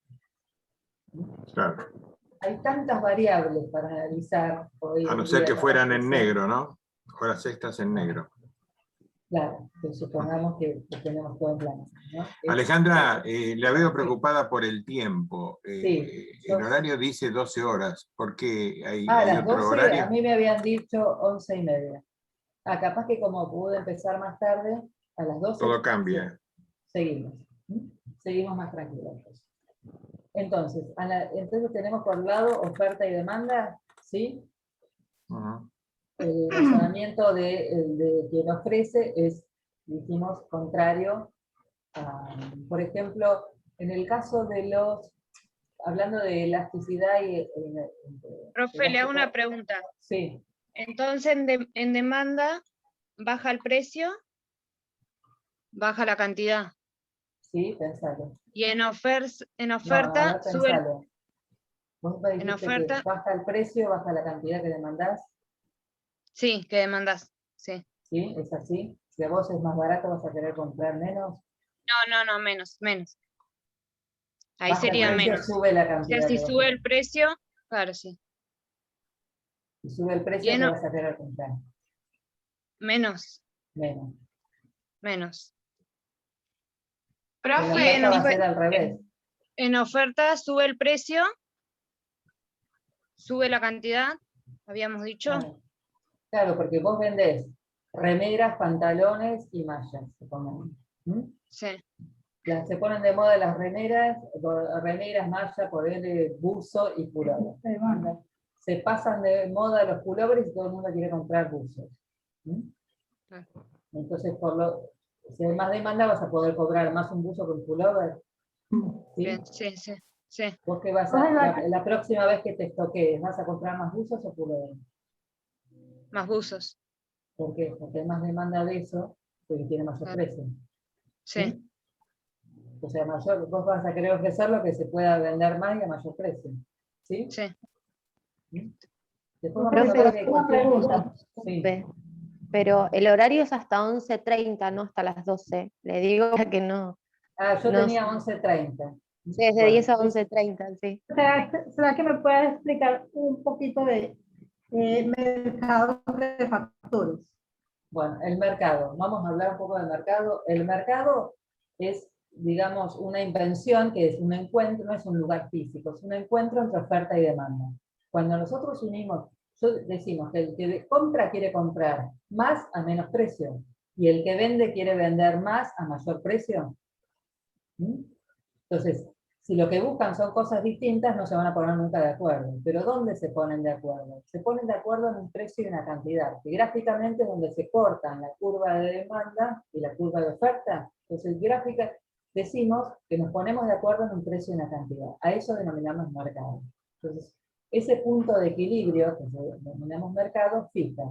Claro. Hay tantas variables para analizar. A no ser que fueran en negro, ¿no? Horas extras en negro. Claro, pues supongamos que tenemos todo en plan, ¿no? Alejandra, la veo preocupada por el tiempo. Sí, el horario dice 12 horas. ¿Por qué hay a las otro 12, horario? a mí me habían dicho 11:30. Capaz que como pude empezar más tarde, a las 12. Todo cambia. Seguimos. Seguimos más tranquilos. Entonces, entonces tenemos por un lado oferta y demanda, ¿sí? El razonamiento de quien ofrece es, dijimos, contrario a, por ejemplo, en el caso de los, hablando de elasticidad y... Profe, le hago una pregunta. Sí. Entonces, en demanda, ¿baja el precio? ¿Baja la cantidad? Sí, pensalo. Y en oferta, No, sube el... ¿Vos me dijiste oferta, que baja el precio, baja la cantidad que demandás? sí, que demandás, sí. ¿Sí? ¿Es así? Si a vos es más barato, ¿vas a querer comprar menos? No, menos. Ahí Baja sería el precio, menos. sube la O sea, cantidad. si sube el precio, claro, sí. Si sube el precio, ¿qué vas a querer comprar? Menos. Profe, va a ser al revés. En oferta sube el precio, sube la cantidad, habíamos dicho. Claro, porque vos vendés remeras, pantalones y mallas, supongamos. Sí. Se ponen de moda las remeras, mallas, por ende, buzo y pullover. Se pasan de moda los pullovers y todo el mundo quiere comprar buzos. Entonces, si hay más demanda, vas a poder cobrar más un buzo que un pullover. ¿Sí? Sí. ¿Vos qué vas la próxima vez que te estoquees, vas a comprar más buzos o pullover? Más buzos. ¿Por qué? Porque hay más demanda de eso, porque tiene mayor precio. Sí. O sea, vos vas a querer ofrecer lo que se pueda vender más y a mayor precio. ¿Sí? Sí. Después vamos a ver de una pregunta. Sí. Pero el horario es hasta 11:30, no hasta las 12. Le digo que no. Yo tenía 11:30. Sí, es de 10 a 11:30, sí. ¿Será que me puedes explicar un poquito de mercado de factores? Bueno, el mercado. Vamos a hablar un poco del mercado. El mercado es, digamos, una invención que es un encuentro, no es un lugar físico, es un encuentro entre oferta y demanda. Cuando nosotros unimos, decimos que el que compra quiere comprar más a menos precio y el que vende quiere vender más a mayor precio. ¿Mm? Entonces, si lo que buscan son cosas distintas, no se van a poner nunca de acuerdo. Pero ¿dónde se ponen de acuerdo? Se ponen de acuerdo en un precio y una cantidad. Y gráficamente es donde se cortan la curva de demanda y la curva de oferta. Entonces, gráfica, decimos que nos ponemos de acuerdo en un precio y una cantidad. A eso denominamos mercado. Entonces, ese punto de equilibrio, que denominamos mercado, fija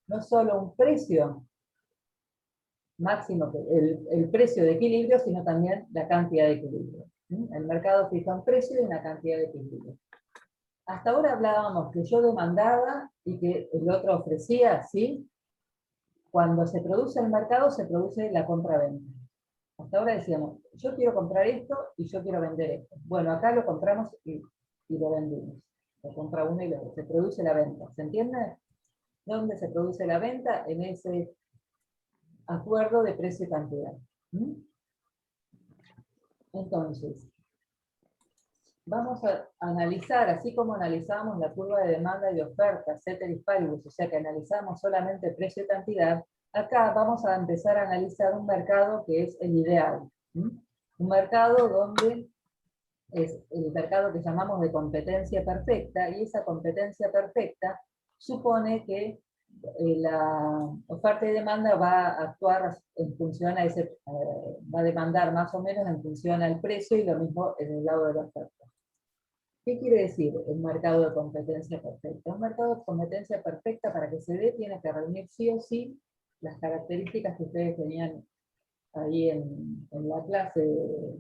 no solo un precio máximo, el precio de equilibrio, sino también la cantidad de equilibrio. El mercado fija un precio y una cantidad de equilibrio. Hasta ahora hablábamos que yo demandaba y que el otro ofrecía, ¿sí? Cuando se produce el mercado, se produce la compra-venta. Hasta ahora decíamos, yo quiero comprar esto y yo quiero vender esto. Bueno, acá lo compramos y lo vendimos. Lo compra uno y se produce la venta. ¿Se entiende? ¿Dónde se produce la venta? En ese acuerdo de precio y cantidad. Entonces, vamos a analizar, así como analizamos la curva de demanda y de oferta, ceteris paribus, o sea que analizamos solamente precio y cantidad, acá vamos a empezar a analizar un mercado que es el ideal. Un mercado donde es el mercado que llamamos de competencia perfecta, y esa competencia perfecta supone que la oferta y demanda va a actuar en función a ese, va a demandar más o menos en función al precio y lo mismo en el lado de la oferta. ¿Qué quiere decir el mercado de competencia perfecta? Un mercado de competencia perfecta, para que se dé, tiene que reunir sí o sí las características que ustedes tenían ahí en la clase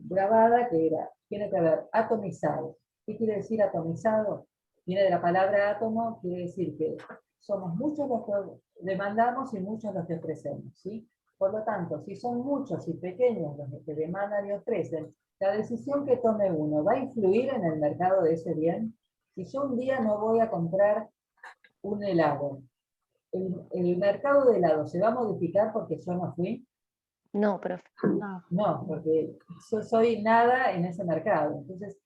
grabada, que era, tiene que haber atomizado. ¿Qué quiere decir atomizado? Viene de la palabra átomo, quiere decir que somos muchos los que demandamos y muchos los que ofrecemos, ¿sí? Por lo tanto, si son muchos y pequeños los que demandan y ofrecen, la decisión que tome uno va a influir en el mercado de ese bien. Si yo un día no voy a comprar un helado, ¿el mercado de helado se va a modificar porque yo no fui? No, profe. No, porque yo soy nada en ese mercado. Entonces,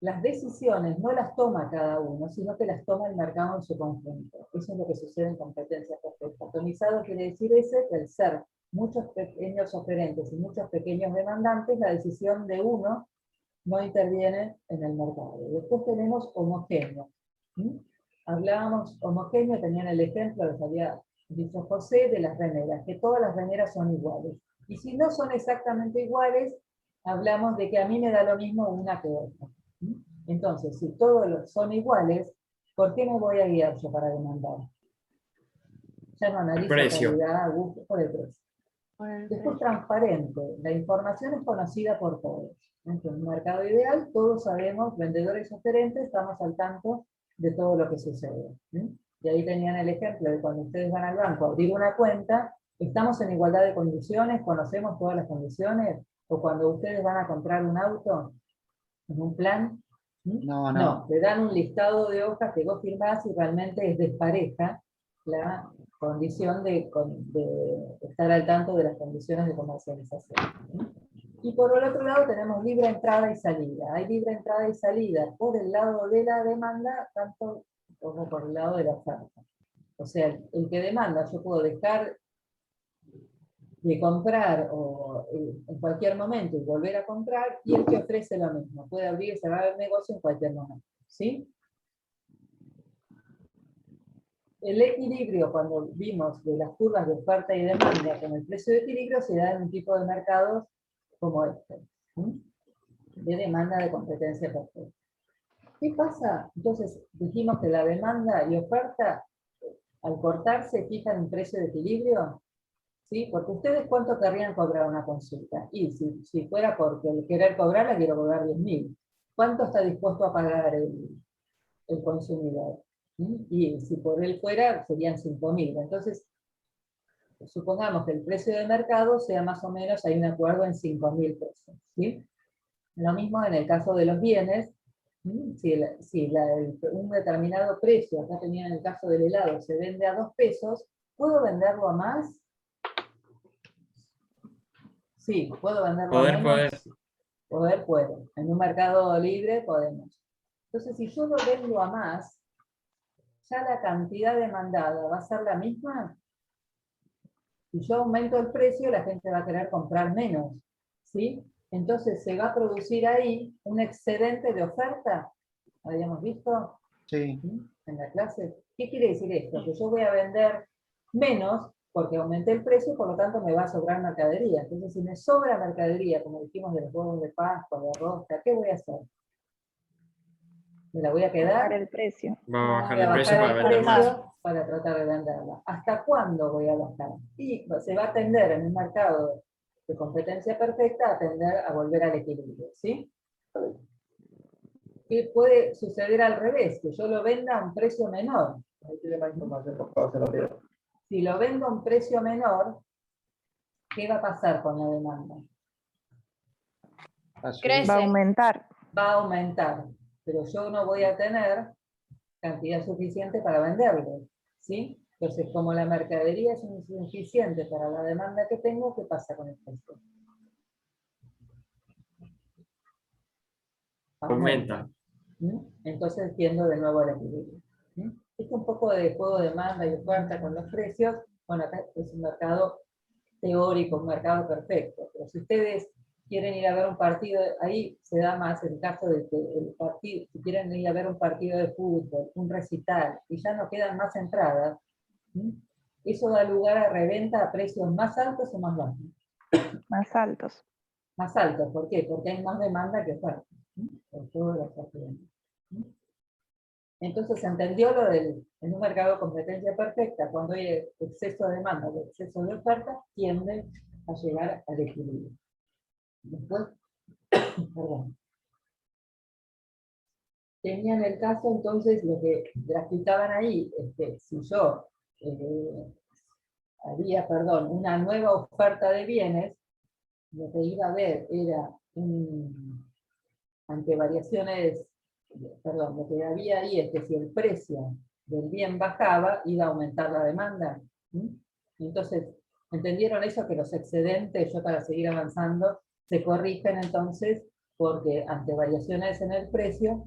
las decisiones no las toma cada uno, sino que las toma el mercado en su conjunto. Eso es lo que sucede en competencia perfecta. Atomizado quiere decir que al ser muchos pequeños oferentes y muchos pequeños demandantes, la decisión de uno no interviene en el mercado. Después tenemos homogéneo. Hablábamos homogéneo, tenían el ejemplo, les había dicho José, de las remeras, que todas las remeras son iguales. Y si no son exactamente iguales, hablamos de que a mí me da lo mismo una que otra. Entonces, si todos son iguales, ¿por qué me voy a guiar yo para demandar? Ya no analizo calidad, gusto, por el precio. Después, transparente. La información es conocida por todos. En un mercado ideal, todos sabemos, vendedores y oferentes, estamos al tanto de todo lo que sucede. Y ahí tenían el ejemplo de cuando ustedes van al banco a abrir una cuenta, estamos en igualdad de condiciones, conocemos todas las condiciones, o cuando ustedes van a comprar un auto, en un plan, no, le dan un listado de hojas que vos firmás y realmente es despareja la condición de estar al tanto de las condiciones de comercialización. Y por el otro lado tenemos libre entrada y salida. Hay libre entrada y salida por el lado de la demanda, tanto como por el lado de la oferta. O sea, el que demanda, yo puedo dejar de comprar en cualquier momento y volver a comprar, y el que ofrece lo mismo. Puede abrir y cerrar el negocio en cualquier momento. ¿Sí? El equilibrio, cuando vimos de las curvas de oferta y demanda con el precio de equilibrio, se da en un tipo de mercados como este, de demanda de competencia perfecta. ¿Qué pasa? Entonces dijimos que la demanda y oferta, al cortarse, fijan un precio de equilibrio, ¿sí? Porque ustedes ¿cuánto querrían cobrar una consulta? Y si fuera porque el querer cobrarla, quiero cobrar 10.000. ¿Cuánto está dispuesto a pagar el consumidor? Y si por él fuera, serían 5.000. Entonces, supongamos que el precio de mercado sea más o menos, hay un acuerdo en 5.000 pesos. ¿Sí? Lo mismo en el caso de los bienes. Si un determinado precio, acá tenía en el caso del helado, se vende a 2 pesos, ¿puedo venderlo a más? Sí, ¿puedo venderlo a menos? Puedo. En un mercado libre podemos. Entonces, si yo lo vendo a más, ¿ya la cantidad demandada va a ser la misma? Si yo aumento el precio, la gente va a querer comprar menos, ¿sí? Entonces se va a producir ahí un excedente de oferta. ¿Habíamos visto? Sí. En la clase. ¿Qué quiere decir esto? Que yo voy a vender menos porque aumenté el precio, por lo tanto me va a sobrar mercadería. Entonces, si me sobra mercadería, como dijimos de los huevos de Pascua, de rosca, ¿qué voy a hacer? ¿Me la voy a quedar? Bajar el precio. Va a bajar Voy a el precio bajar para el vender más. precio para tratar de venderla. ¿Hasta cuándo voy a bajar? Y se va a tender en un mercado de competencia perfecta a tender a volver al equilibrio, ¿sí? ¿Qué puede suceder al revés? Que yo lo venda a un precio menor. Si lo vendo a un precio menor, ¿qué va a pasar con la demanda? Va a aumentar. Va a aumentar, pero yo no voy a tener cantidad suficiente para venderlo, ¿sí? Entonces, como la mercadería es insuficiente para la demanda que tengo, ¿qué pasa con el precio? Aumenta. Entonces tiendo de nuevo al equilibrio. Es un poco de juego de demanda y oferta con los precios. Bueno, acá es un mercado teórico, un mercado perfecto, pero si ustedes quieren ir a ver un partido, ahí se da más el caso de que el partido, si quieren ir a ver un partido de fútbol, un recital, y ya no quedan más entradas, eso da lugar a reventa a precios más altos o más bajos. Más altos. Más altos, ¿por qué? Porque hay más demanda que oferta. Por todo lo que hace. Entonces se entendió lo del, en un mercado de competencia perfecta, cuando hay exceso de demanda o exceso de oferta, tiende a llegar al equilibrio. Después, perdón. Tenían el caso entonces, lo que graficaban ahí, es que si yo había, una nueva oferta de bienes, lo que iba a haber era ante variaciones, lo que había ahí es que si el precio del bien bajaba, iba a aumentar la demanda. Entonces, ¿entendieron eso? Que los excedentes, yo para seguir avanzando, se corrigen entonces, porque ante variaciones en el precio,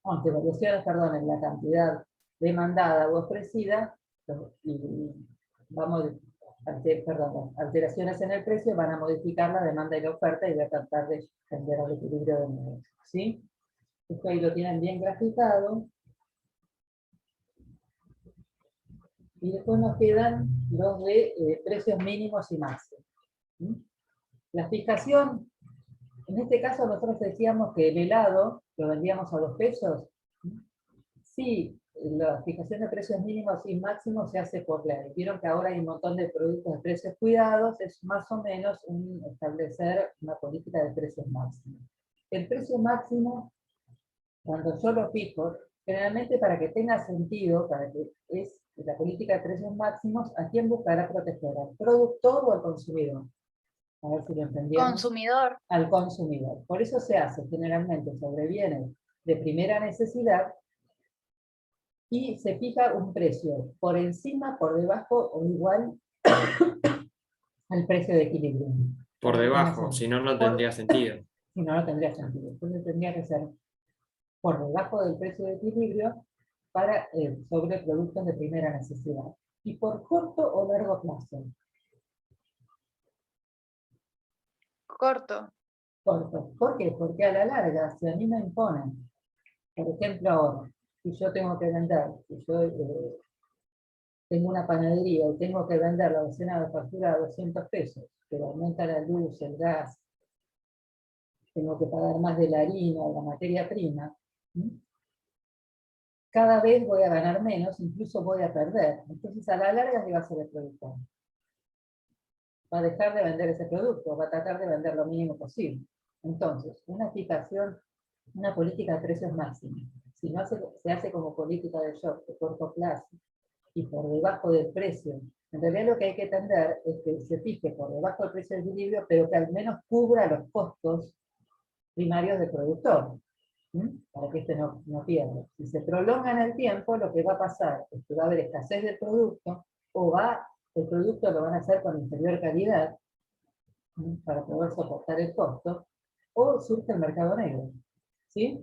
ante variaciones, en la cantidad demandada o ofrecida, y alteraciones en el precio van a modificar la demanda y la oferta y voy a tratar de tender al equilibrio de nuevo, ¿sí? Esto ahí lo tienen bien graficado. Y después nos quedan los de precios mínimos y máximos. La fijación, en este caso nosotros decíamos que el helado lo vendíamos a 2 pesos. Sí, la fijación de precios mínimos y máximos se hace por ley. Vieron que ahora hay un montón de productos de precios cuidados, es más o menos establecer una política de precios máximos. El precio máximo, cuando yo lo fijo, generalmente para que tenga sentido, para que es la política de precios máximos, ¿a quién buscará proteger? ¿Al productor o al consumidor? A ver si lo entendieron. Consumidor. Al consumidor. Por eso se hace generalmente sobre bienes de primera necesidad y se fija un precio por encima, por debajo o igual al precio de equilibrio. Por debajo, si no, no tendría sentido. Si no, no tendría sentido. Entonces tendría que ser por debajo del precio de equilibrio para sobre productos de primera necesidad. Y por corto o largo plazo. Corto. Corto. ¿Por qué? Porque a la larga, si a mí me imponen, por ejemplo ahora, si yo tengo que vender, si yo tengo una panadería y tengo que vender la docena de factura a 200 pesos, pero aumenta la luz, el gas, tengo que pagar más de la harina o la materia prima, cada vez voy a ganar menos, incluso voy a perder. Entonces a la larga, ¿qué va a hacer el productor? Va a dejar de vender ese producto, va a tratar de vender lo mínimo posible. Entonces, una fijación, una política de precios máximos, si no se hace como política de shock de corto plazo y por debajo del precio, en realidad lo que hay que tender es que se fije por debajo del precio de equilibrio, pero que al menos cubra los costos primarios del productor, para que este no pierda. Si se prolonga en el tiempo, lo que va a pasar es que va a haber escasez del producto, o el producto lo van a hacer con inferior calidad, para poder soportar el costo, o surge el mercado negro. ¿Sí?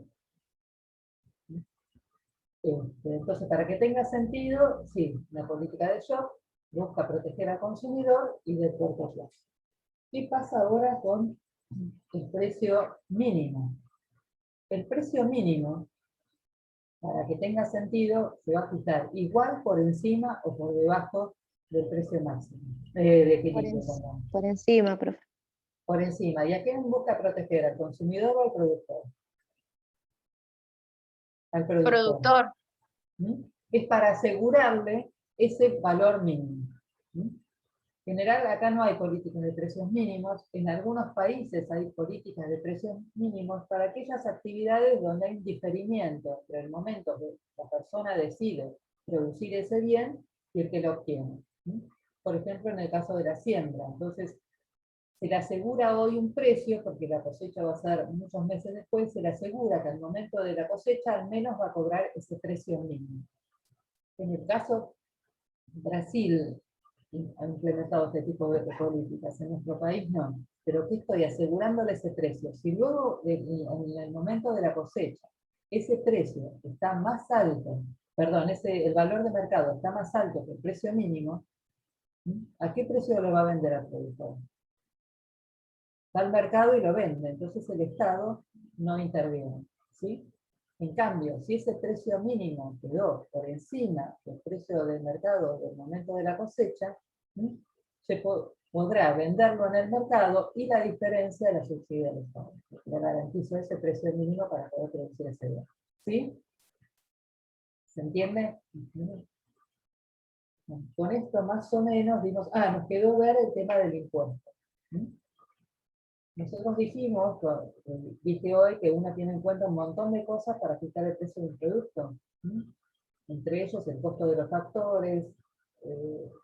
Entonces, para que tenga sentido, sí, la política de shock busca proteger al consumidor y de corto plazo. ¿Qué pasa ahora con el precio mínimo? El precio mínimo, para que tenga sentido, se va a fijar igual por encima o por debajo del precio máximo. De equilibrio, perdón. Por encima, profe. Por encima. ¿Y a quién busca proteger? ¿Al consumidor o al productor? Al productor. Es para asegurarle ese valor mínimo. En general, acá no hay políticas de precios mínimos. En algunos países hay políticas de precios mínimos para aquellas actividades donde hay un diferimiento entre el momento que la persona decide producir ese bien y el que lo obtiene. Por ejemplo, en el caso de la siembra. Entonces, se le asegura hoy un precio, porque la cosecha va a ser muchos meses después, se le asegura que al momento de la cosecha al menos va a cobrar ese precio mínimo. En el caso, Brasil ha implementado este tipo de políticas, en nuestro país no. Pero ¿qué estoy asegurándole ese precio? Si luego, en el momento de la cosecha, ese precio está más alto, perdón, el valor de mercado está más alto que el precio mínimo, ¿a qué precio lo va a vender al productor? Va al mercado y lo vende, entonces el Estado no interviene, ¿sí? En cambio, si ese precio mínimo quedó por encima del precio del mercado del momento de la cosecha, se podrá venderlo en el mercado y la diferencia la subsidia el Estado. Le garantizo ese precio mínimo para poder producir ese bien. ¿Sí? ¿Se entiende? Con esto más o menos vimos, nos quedó ver el tema del impuesto. Nosotros dijimos, dije hoy, que uno tiene en cuenta un montón de cosas para fijar el precio de un producto. Entre ellos el costo de los factores,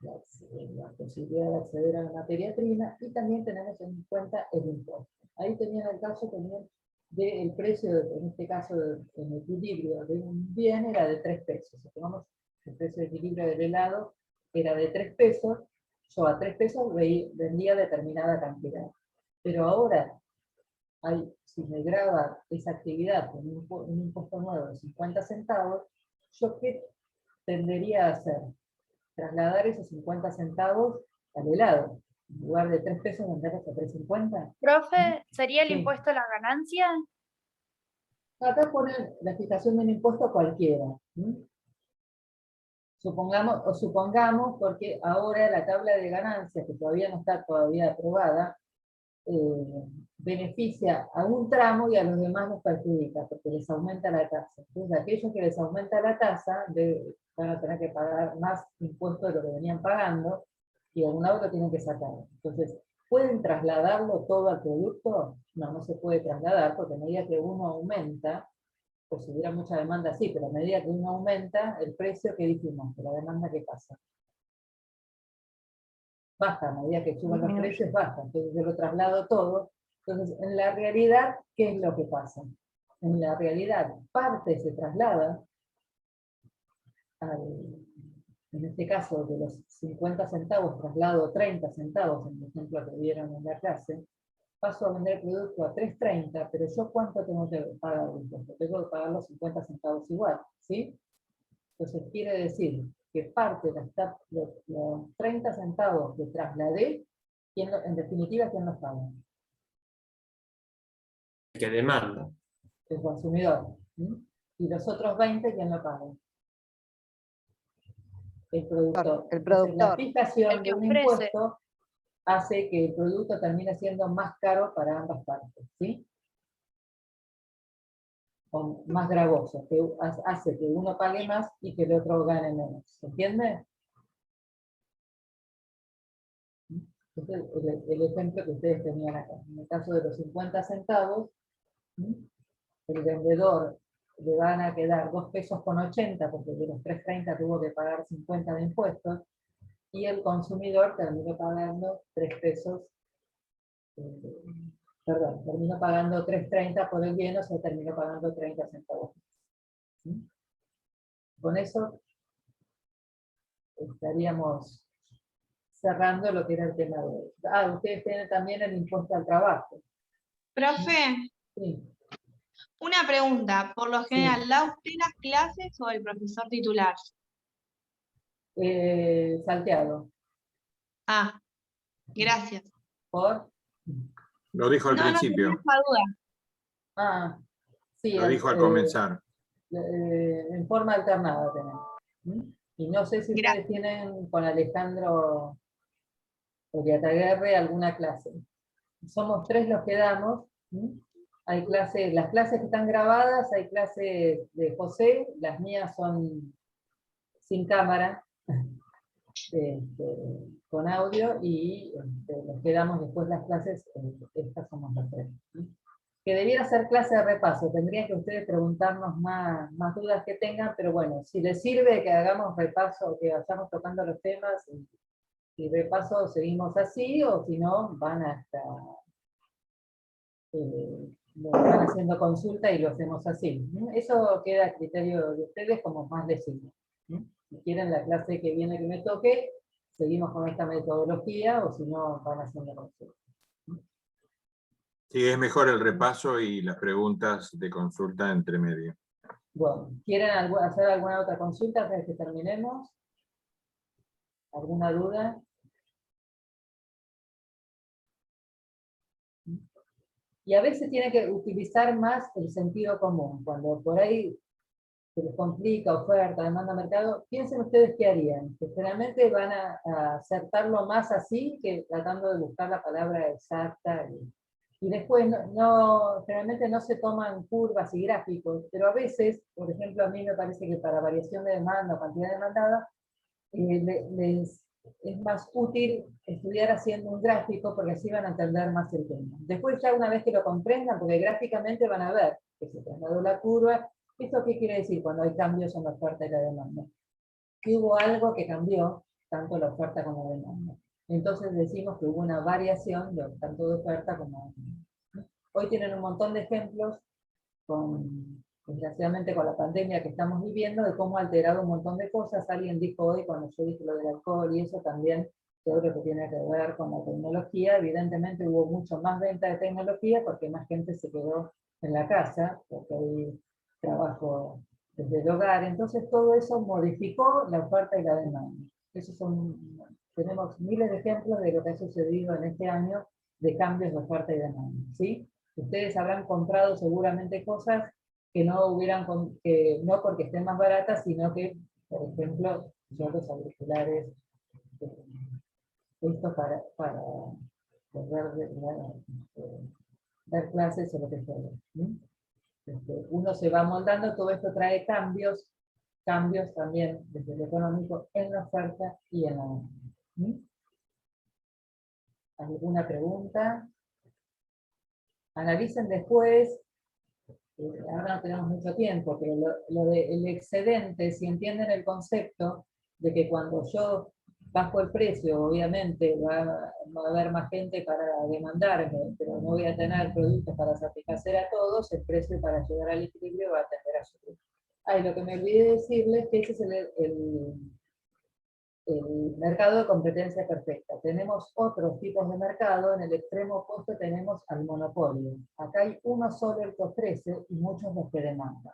la posibilidad de acceder a la materia prima, y también tenemos en cuenta el impuesto. Ahí tenían el caso también del precio, en este caso en equilibrio de un bien, era de 3 pesos. Si tomamos el precio de equilibrio del helado, era de 3 pesos, yo a 3 pesos vendía determinada cantidad. Pero ahora, si me graba esa actividad con un impuesto nuevo de 50 centavos, ¿yo qué tendería a hacer? Trasladar esos 50 centavos al helado. En lugar de 3 pesos, venderlos a 3.50. Profe, ¿sería el Sí. impuesto a la ganancia? Acá ponen la fijación de un impuesto cualquiera. Supongamos, porque ahora la tabla de ganancias, que todavía no está aprobada, beneficia a un tramo y a los demás los perjudica, porque les aumenta la tasa. Entonces, aquellos que les aumenta la tasa van a tener que pagar más impuestos de lo que venían pagando, y algún lado lo tienen que sacar. Entonces, ¿pueden trasladarlo todo al producto? No se puede trasladar, porque a medida que uno aumenta, pues si hubiera mucha demanda sí, pero a medida que uno aumenta, el precio que dijimos, que la demanda, ¿qué pasa? Baja, a medida que suban los precios, baja. Entonces yo lo traslado todo. Entonces, en la realidad, ¿qué es lo que pasa? En la realidad, parte se traslada, en este caso de los 50 centavos, traslado 30 centavos, en el ejemplo que vieron en la clase, paso a vender el producto a 3.30, pero yo ¿cuánto tengo que pagar de impuesto? Tengo que pagar los 50 centavos igual, ¿sí? Entonces quiere decir que parte de los 30 centavos que trasladé, en definitiva, ¿quién los paga? Que demanda. El consumidor. Y los otros 20, ¿quién lo paga? El productor. El Entonces, productor. la fijación El que de un ofrece. impuesto hace que el producto termine siendo más caro para ambas partes, ¿sí? O más gravoso, que hace que uno pague más y que el otro gane menos. ¿Se entiende? Este es el ejemplo que ustedes tenían acá. En el caso de los 50 centavos, el vendedor le van a quedar 2 pesos con 80, porque de los 3.30 tuvo que pagar 50 de impuestos, y el consumidor terminó pagando 3 pesos, Perdón, termino pagando 3.30 por el bien, o sea, termino pagando 30 centavos. ¿Sí? Con eso estaríamos cerrando lo que era el tema de... Ah, ustedes tienen también el impuesto al trabajo. Profe, Sí. una pregunta. Por lo general, ¿da usted las clases o el profesor titular? Salteado. Ah, gracias. ¿Por? Lo dijo al No, tenía principio, esa duda. Ah, sí. lo dijo al comenzar. En forma alternada tenemos. ¿Mm? Y no sé si ustedes tienen con Alejandro Uriataguerre alguna clase. Somos 3 los que damos. ¿Mm? Hay clases, las clases que están grabadas, hay clases de José, las mías son sin cámara, con audio, y los que damos después las clases, estas somos las 3. ¿Sí? Que debiera ser clase de repaso, tendrían que ustedes preguntarnos más dudas que tengan, pero bueno, si les sirve que hagamos repaso, que vayamos tocando los temas, y repaso seguimos así, o si no, van hasta... van haciendo consulta y lo hacemos así. Eso queda a criterio de ustedes como más les sirve. Si quieren la clase que viene que me toque, seguimos con esta metodología, o si no, van haciendo consulta. Sí, es mejor el repaso y las preguntas de consulta entre medio. Bueno, ¿quieren hacer alguna otra consulta antes de que terminemos? ¿Alguna duda? Y a veces tiene que utilizar más el sentido común. Cuando por ahí se les complica, oferta, demanda, mercado, piensen ustedes qué harían. Que generalmente van a acertarlo más así que tratando de buscar la palabra exacta. Y después generalmente no se toman curvas y gráficos, pero a veces, por ejemplo, a mí me parece que para variación de demanda o cantidad demandada, les es más útil estudiar haciendo un gráfico, porque así van a entender más el tema. Después ya una vez que lo comprendan, porque gráficamente van a ver que se trasladó la curva. ¿Esto qué quiere decir cuando hay cambios en la oferta y la demanda? Que hubo algo que cambió, tanto la oferta como la demanda. Entonces decimos que hubo una variación tanto de oferta como de demanda. Hoy tienen un montón de ejemplos, desgraciadamente con la pandemia que estamos viviendo, de cómo ha alterado un montón de cosas. Alguien dijo hoy, cuando yo dije lo del alcohol y eso también, todo lo que tiene que ver con la tecnología, evidentemente hubo mucho más venta de tecnología porque más gente se quedó en la casa, porque hay trabajo desde el hogar. Entonces todo eso modificó la oferta y la demanda. Tenemos miles de ejemplos de lo que ha sucedido en este año de cambios de oferta y demanda, ¿sí? Ustedes habrán comprado seguramente cosas que no no porque estén más baratas, sino que, por ejemplo, yo los auriculares, esto para poder dar clases o lo que sea. Uno se va moldando, todo esto trae cambios también desde lo económico en la oferta y en la demanda. ¿Alguna pregunta? Analicen después. Ahora no tenemos mucho tiempo, pero lo del excedente, si entienden el concepto de que cuando yo bajo el precio, obviamente va a haber más gente para demandarme, pero no voy a tener productos para satisfacer a todos, el precio para llegar al equilibrio va a tender a subir. Lo que me olvidé decirles que ese es el mercado de competencia perfecta. Tenemos otros tipos de mercado, en el extremo opuesto tenemos al monopolio. Acá hay uno solo el que ofrece y muchos los que demandan.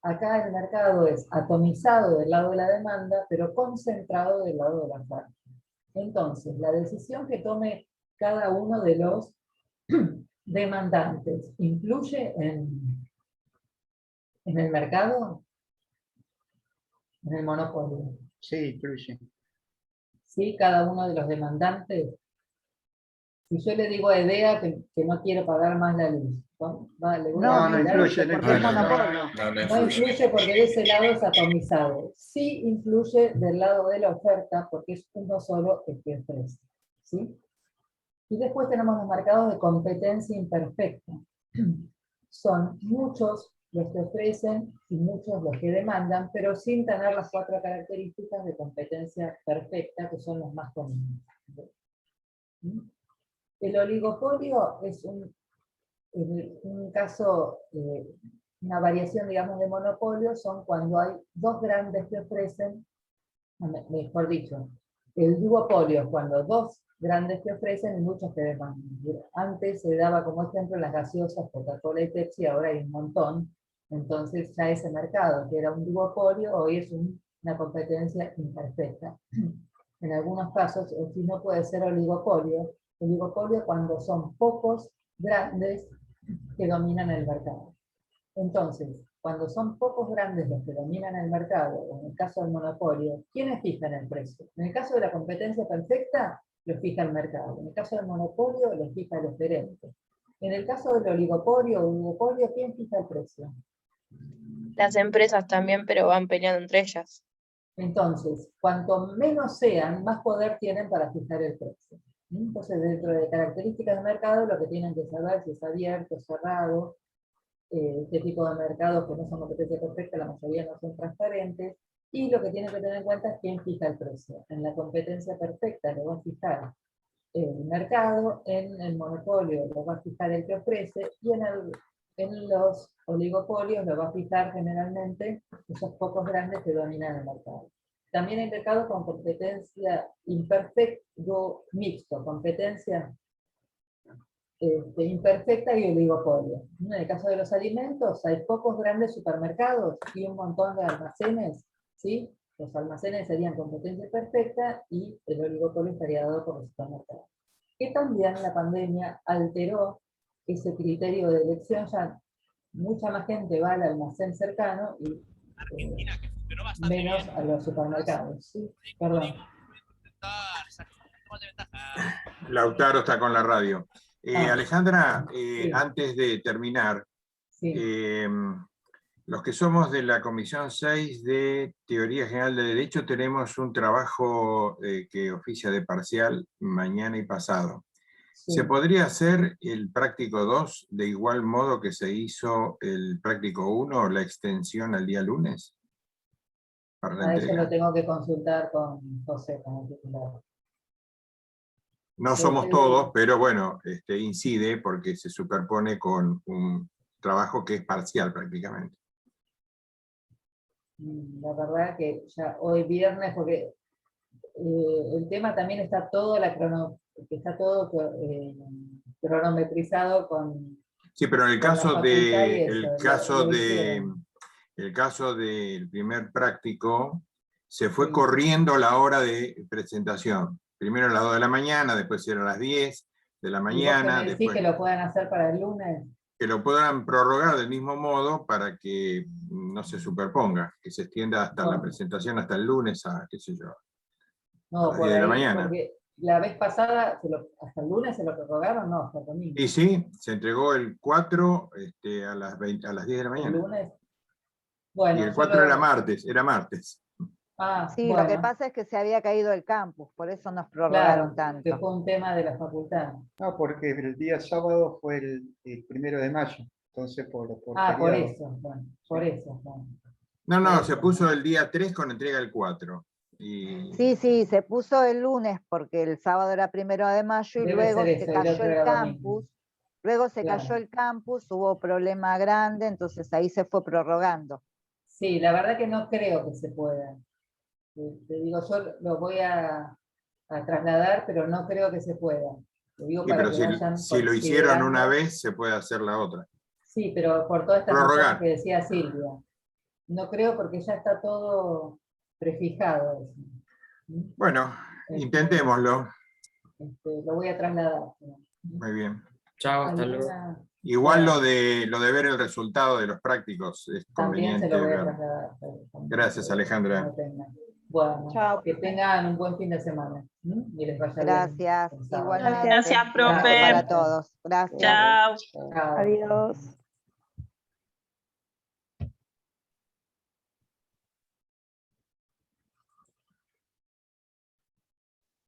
Acá el mercado es atomizado del lado de la demanda, pero concentrado del lado de la oferta. Entonces, la decisión que tome cada uno de los demandantes, ¿influye en el mercado? ¿En el monopolio? Sí, influye. ¿Sí? Cada uno de los demandantes. Si yo le digo a EDEA que no quiero pagar más la luz, No influye. No influye porque de ese lado es atomizado. Sí influye del lado de la oferta porque es uno solo el que ofrece. ¿Sí? Y después tenemos los mercados de competencia imperfecta. Son muchos los que ofrecen y muchos los que demandan, pero sin tener las 4 características de competencia perfecta, que son los más comunes. El oligopolio es un En un caso, una variación, digamos, de monopolio son cuando hay dos grandes que ofrecen, mejor dicho, el duopolio, cuando dos grandes que ofrecen y muchos que demandan. Antes se daba como ejemplo las gaseosas, Coca-Cola y Pepsi, ahora hay un montón. Entonces ya ese mercado, que era un duopolio, hoy es una competencia imperfecta. En algunos casos, si no puede ser oligopolio. Oligopolio cuando son pocos grandes que dominan el mercado. Entonces, cuando son pocos grandes los que dominan el mercado, o en el caso del monopolio, ¿quiénes fijan el precio? En el caso de la competencia perfecta, lo fija el mercado. En el caso del monopolio, lo fija el oferente. En el caso del oligopolio o oligopolio, ¿quién fija el precio? Las empresas también, pero van peleando entre ellas. Entonces, cuanto menos sean, más poder tienen para fijar el precio. Entonces, dentro de características del mercado, lo que tienen que saber si es abierto, cerrado, qué tipo de mercados que no son competencia perfecta, la mayoría no son transparentes, y lo que tienen que tener en cuenta es quién fija el precio. En la competencia perfecta lo va a fijar el mercado, en el monopolio lo va a fijar el que ofrece, y en los oligopolios lo va a fijar generalmente esos pocos grandes que dominan el mercado. También hay mercados con competencia imperfecta, mixto, competencia imperfecta y oligopolio. En el caso de los alimentos, hay pocos grandes supermercados y un montón de almacenes, ¿sí? Los almacenes serían competencia perfecta y el oligopolio estaría dado por los supermercados. Que también la pandemia alteró ese criterio de elección, ya mucha más gente va al almacén cercano y menos a los supermercados. ¿Sí? Perdón. Lautaro está con la radio. Alejandra, Sí. antes de terminar, Sí. los que somos de la Comisión 6 de Teoría General de Derecho tenemos un trabajo que oficia de parcial mañana y pasado. Sí. ¿Se podría hacer el práctico 2 de igual modo que se hizo el práctico 1, la extensión al día lunes? Para la A eso entrega. lo tengo que consultar con José, con el titular. No somos todos, pero bueno, incide porque se superpone con un trabajo que es parcial prácticamente. La verdad que ya hoy viernes, porque el tema también está todo, cronometrizado con... Sí, pero en el con la caso facultad y de, eso, lo hicieron. el caso del primer práctico, se fue Sí. corriendo la hora de presentación. Primero a las 2 de la mañana, después era a las 10 de la ¿Y vos mañana, qué me decís después que lo puedan hacer para el lunes? que lo puedan prorrogar del mismo modo para que no se superponga, que se extienda hasta la No. presentación hasta el lunes a, qué sé yo, a No, las por 10 de la ahí, mañana. porque la vez pasada, hasta el lunes se lo prorrogaron, no, hasta el domingo. Y sí, se entregó el 4 a las 10 de la ¿El mañana. lunes? Bueno, Y el yo 4 era martes. Ah, Sí, lo que bueno, pasa es que se había caído el campus, por eso nos prorrogaron claro, que tanto. fue un tema de la facultad. No, porque el día sábado fue el 1 de mayo, entonces por Ah, por feriado. eso, bueno, por eso. Bueno. No, se puso el día 3 con entrega el 4. Y... Sí, se puso el lunes porque el sábado era 1 de mayo y Debe luego ser se eso, y el cayó otro el era campus. domingo. Luego se Claro. cayó el campus, hubo problema grande, entonces ahí se fue prorrogando. Sí, la verdad que no creo que se pueda. Te digo, yo lo voy a trasladar, pero no creo que se pueda. Te digo Sí, para pero que vayan si lo hicieron considerando. una vez, se puede hacer la otra. Sí, pero por todas estas Prorrogar. razones que decía Silvia. No creo porque ya está todo prefijado. Bueno, intentémoslo. Lo voy a trasladar. Muy bien. Chao, hasta luego. Igual Bueno. lo de ver el resultado de los prácticos es También conveniente. se lo voy a verlo. trasladar. Gracias, Alejandra. No tengan. Bueno, que tengan un buen fin de semana. Y les vaya Gracias, bien el sábado. igualmente. Gracias, profe. Abrazo para todos. Gracias. Chao. Chao. Adiós.